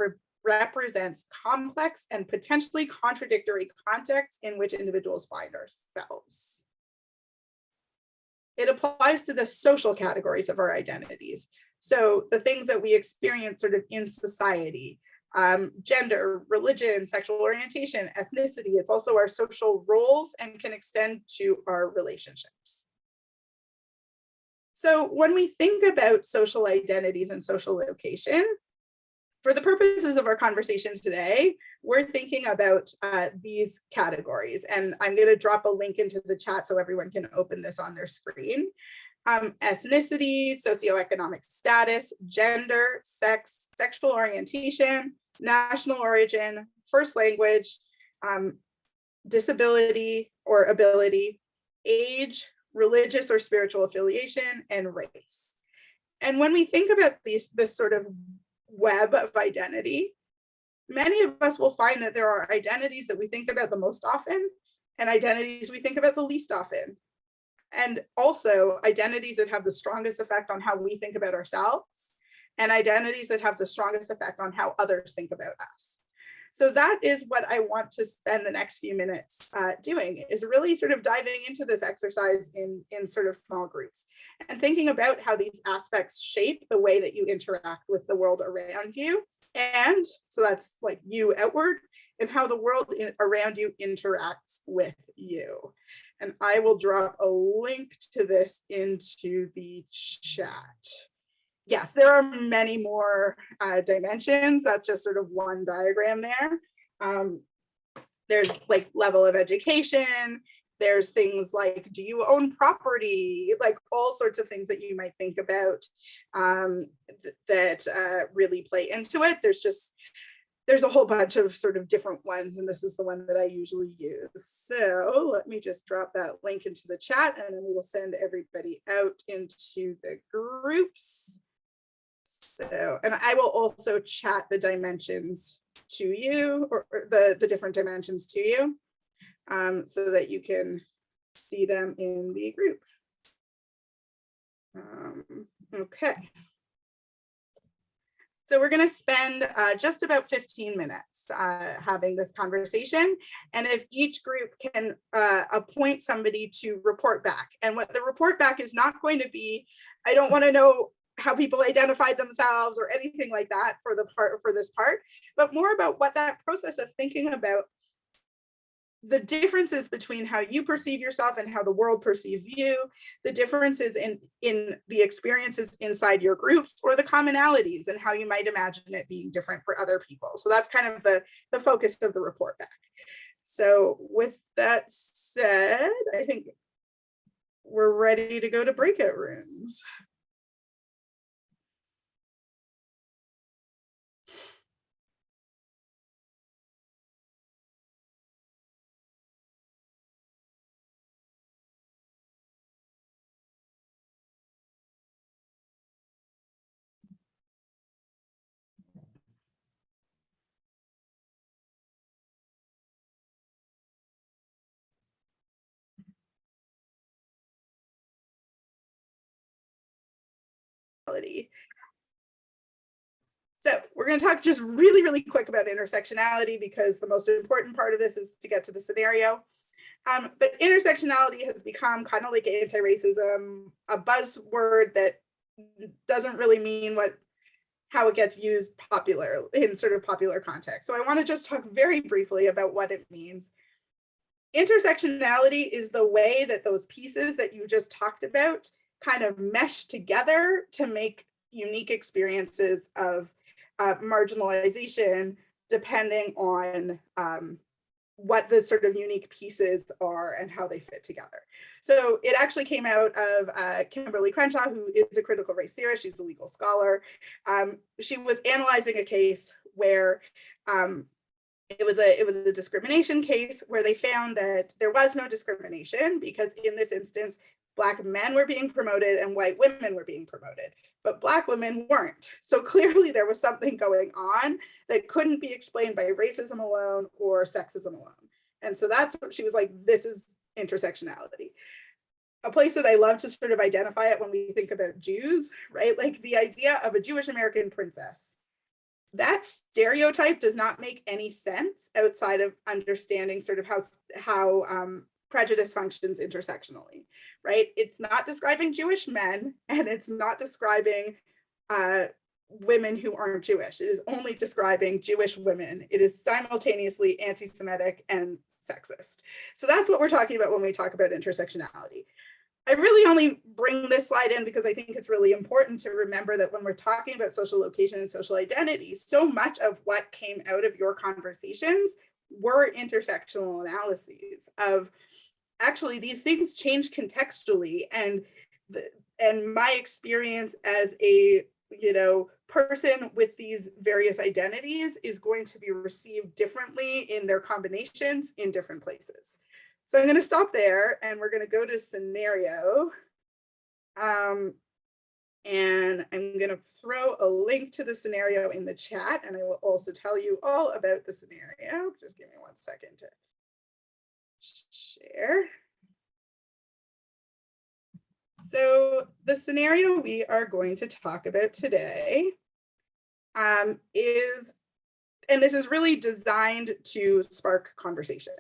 represents complex and potentially contradictory contexts in which individuals find ourselves. It applies to the social categories of our identities. So the things that we experience sort of in society, gender, religion, sexual orientation, ethnicity. It's also our social roles and can extend to our relationships. So when we think about social identities and social location, for the purposes of our conversation today, we're thinking about these categories, and I'm going to drop a link into the chat so everyone can open this on their screen. Ethnicity, socioeconomic status, gender, sex, sexual orientation, national origin, first language, disability or ability, age, religious or spiritual affiliation, and race. And when we think about this sort of web of identity, many of us will find that there are identities that we think about the most often and identities we think about the least often. And also identities that have the strongest effect on how we think about ourselves and identities that have the strongest effect on how others think about us. So that is what I want to spend the next few minutes doing, is really sort of diving into this exercise in sort of small groups and thinking about how these aspects shape the way that you interact with the world around you. And so that's like you outward, and how the world around you interacts with you. And I will drop a link to this into the chat. Yes, there are many more dimensions. That's just sort of one diagram there. There's like level of education. There's things like, do you own property? Like all sorts of things that you might think about that really play into it. There's a whole bunch of sort of different ones, and this is the one that I usually use. So let me just drop that link into the chat, and then we will send everybody out into the groups. So, and I will also chat the dimensions to you, or the different dimensions to you, so that you can see them in the group. Okay. So we're going to spend just about 15 minutes having this conversation. And if each group can appoint somebody to report back. And what the report back is not going to be, I don't want to know how people identified themselves or anything like that for this part, but more about what that process of thinking about the differences between how you perceive yourself and how the world perceives you, the differences in the experiences inside your groups, or the commonalities and how you might imagine it being different for other people. So that's kind of the focus of the report back. So with that said, I think we're ready to go to breakout rooms. So we're going to talk just really, really quick about intersectionality, because the most important part of this is to get to the scenario. But intersectionality has become kind of like anti-racism, a buzzword that doesn't really mean how it gets used in sort of popular context. So I want to just talk very briefly about what it means. Intersectionality is the way that those pieces that you just talked about kind of mesh together to make unique experiences of marginalization, depending on what the sort of unique pieces are and how they fit together. So it actually came out of Kimberly Crenshaw, who is a critical race theorist. She's a legal scholar. She was analyzing a case where it was a discrimination case where they found that there was no discrimination, because in this instance, Black men were being promoted and white women were being promoted, but Black women weren't. So clearly there was something going on that couldn't be explained by racism alone or sexism alone. And so that's what she was like, this is intersectionality. A place that I love to sort of identify it when we think about Jews, right? Like the idea of a Jewish American princess. That stereotype does not make any sense outside of understanding sort of how prejudice functions intersectionally, right? It's not describing Jewish men, and it's not describing women who aren't Jewish. It is only describing Jewish women. It is simultaneously anti-Semitic and sexist. So that's what we're talking about when we talk about intersectionality. I really only bring this slide in because I think it's really important to remember that when we're talking about social location and social identity, so much of what came out of your conversations were intersectional analyses of actually these things change contextually, and my experience as a person with these various identities is going to be received differently in their combinations in different places. So I'm going to stop there, and we're going to go to scenario. And I'm going to throw a link to the scenario in the chat, and I will also tell you all about the scenario. Just give me 1 second to share. So the scenario we are going to talk about today is, and this is really designed to spark conversation.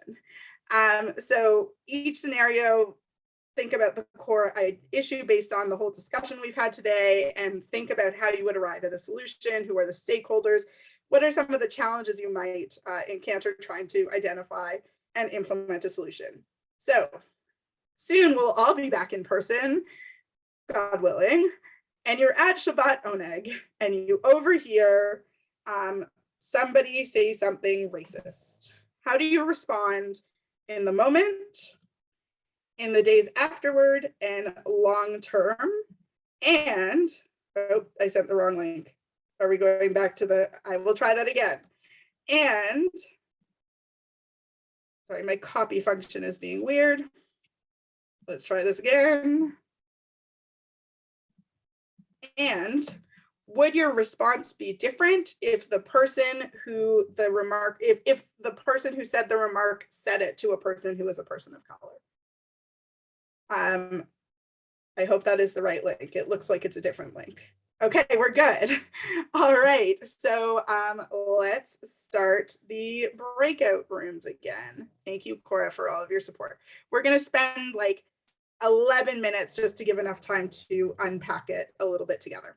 So each scenario, think about the core issue based on the whole discussion we've had today, and think about how you would arrive at a solution. Who are the stakeholders? What are some of the challenges you might encounter trying to identify and implement a solution? So soon we'll all be back in person, God willing, and you're at Shabbat Oneg, and you overhear somebody say something racist. How do you respond in the moment, in the days afterward, and long term? And, oh, I sent the wrong link. Are we going back to I will try that again. And, sorry, my copy function is being weird. Let's try this again. And would your response be different if the person who if the person who said the remark said it to a person who is a person of color? I hope that is the right link. It looks like it's a different link. Okay, we're good. All right, so let's start the breakout rooms again. Thank you, Cora, for all of your support. We're gonna spend like 11 minutes just to give enough time to unpack it a little bit together.